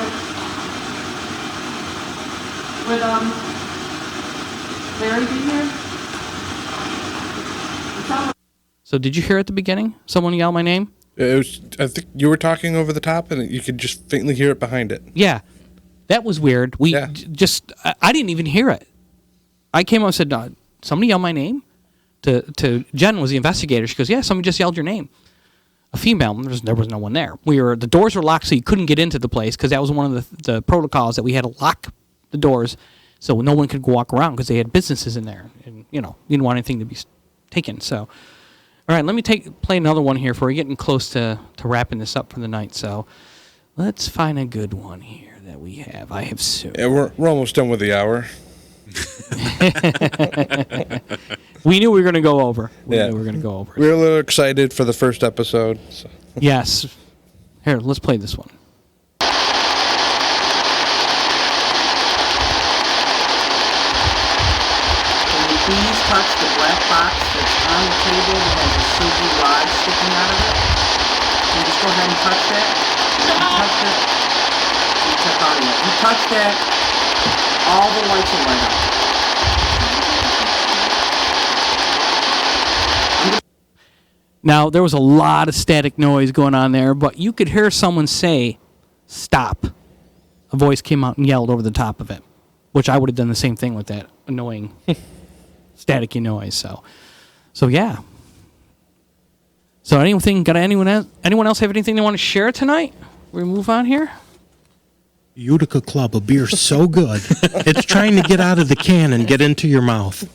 would Larry be here? So did you hear at the beginning someone yell my name? I think you were talking over the top, and you could just faintly hear it behind it. Yeah. That was weird. I didn't even hear it. I came up and said, somebody yelled my name? To Jen was the investigator. She goes, yeah, somebody just yelled your name. A female. There was no one there. The doors were locked, so you couldn't get into the place because that was one of the protocols that we had to lock the doors so no one could walk around because they had businesses in there, and you didn't want anything to be taken. So, all right, let me play another one here for we're getting close to wrapping this up for the night. So, let's find a good one here that we have. I have so. Yeah, we're almost done with the hour. We knew we were going to go over. We were a little excited for the first episode. So. Yes. Here, let's play this one. Can you please touch the black box that's on the table that has a silver rod sticking out of it? Can you just go ahead and touch that? Touch it. audio. You touch that, all the lights will light up. Now, there was a lot of static noise going on there, but you could hear someone say, "Stop." A voice came out and yelled over the top of it, which I would have done the same thing with that annoying staticky noise. So yeah. So anyone else have anything they want to share tonight? We move on here. Utica Club, a beer so good, it's trying to get out of the can and get into your mouth.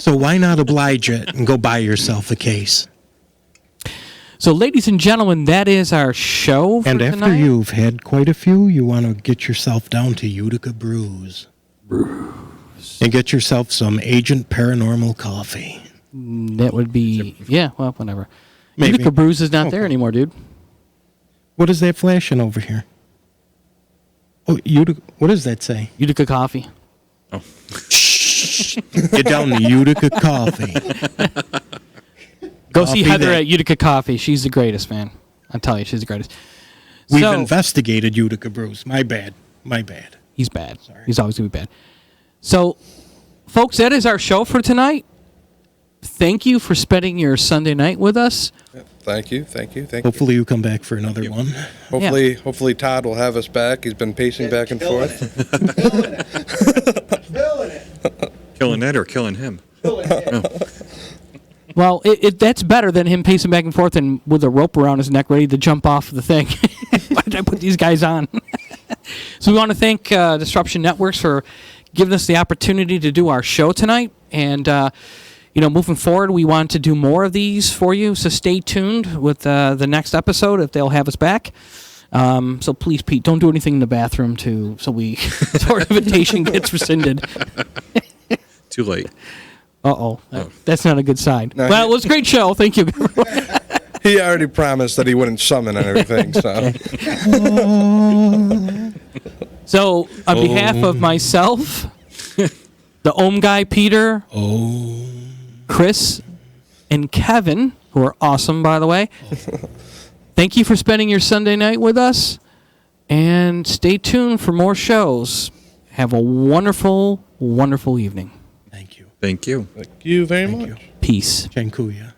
So why not oblige it and go buy yourself a case? So, ladies and gentlemen, that is our show for And tonight. after you've had quite a few, you want to get yourself down to Utica Brews. And get yourself some Agent Paranormal coffee. That would be, yeah, well, whatever. Maybe. Utica Brews is not there Okay. anymore, dude. What is that flashing over here? Oh, Utica, what does that say? Utica Coffee. Get down to Utica Coffee. Go see Coffee Heather that- at Utica Coffee. She's the greatest, man. I tell you, she's the greatest. We've So- investigated Utica Brews. My bad. He's bad. He's always going to be bad. So, folks, that is our show for tonight. Thank you for spending your Sunday night with us. Thank you. Hopefully you come back for another one. Hopefully Todd will have us back. He's been pacing back and forth. Killing it or killing him? Well, that's better than him pacing back and forth and with a rope around his neck ready to jump off the thing. Why did I put these guys on? So we want to thank Disruption Networks for giving us the opportunity to do our show tonight. And, moving forward, we want to do more of these for you. So stay tuned with the next episode if they'll have us back. So please, Pete, don't do anything in the bathroom so our invitation gets rescinded. Too late. Uh-oh. That's not a good sign. No, Well, it was a great show. Thank you. He already promised that he wouldn't summon and everything. So So, on behalf of myself, the Ohm guy, Peter, Chris, and Kevin, who are awesome, by the way, thank you for spending your Sunday night with us. And stay tuned for more shows. Have a wonderful, wonderful evening. Thank you. Thank you. thank you very much. Peace. Chankuya.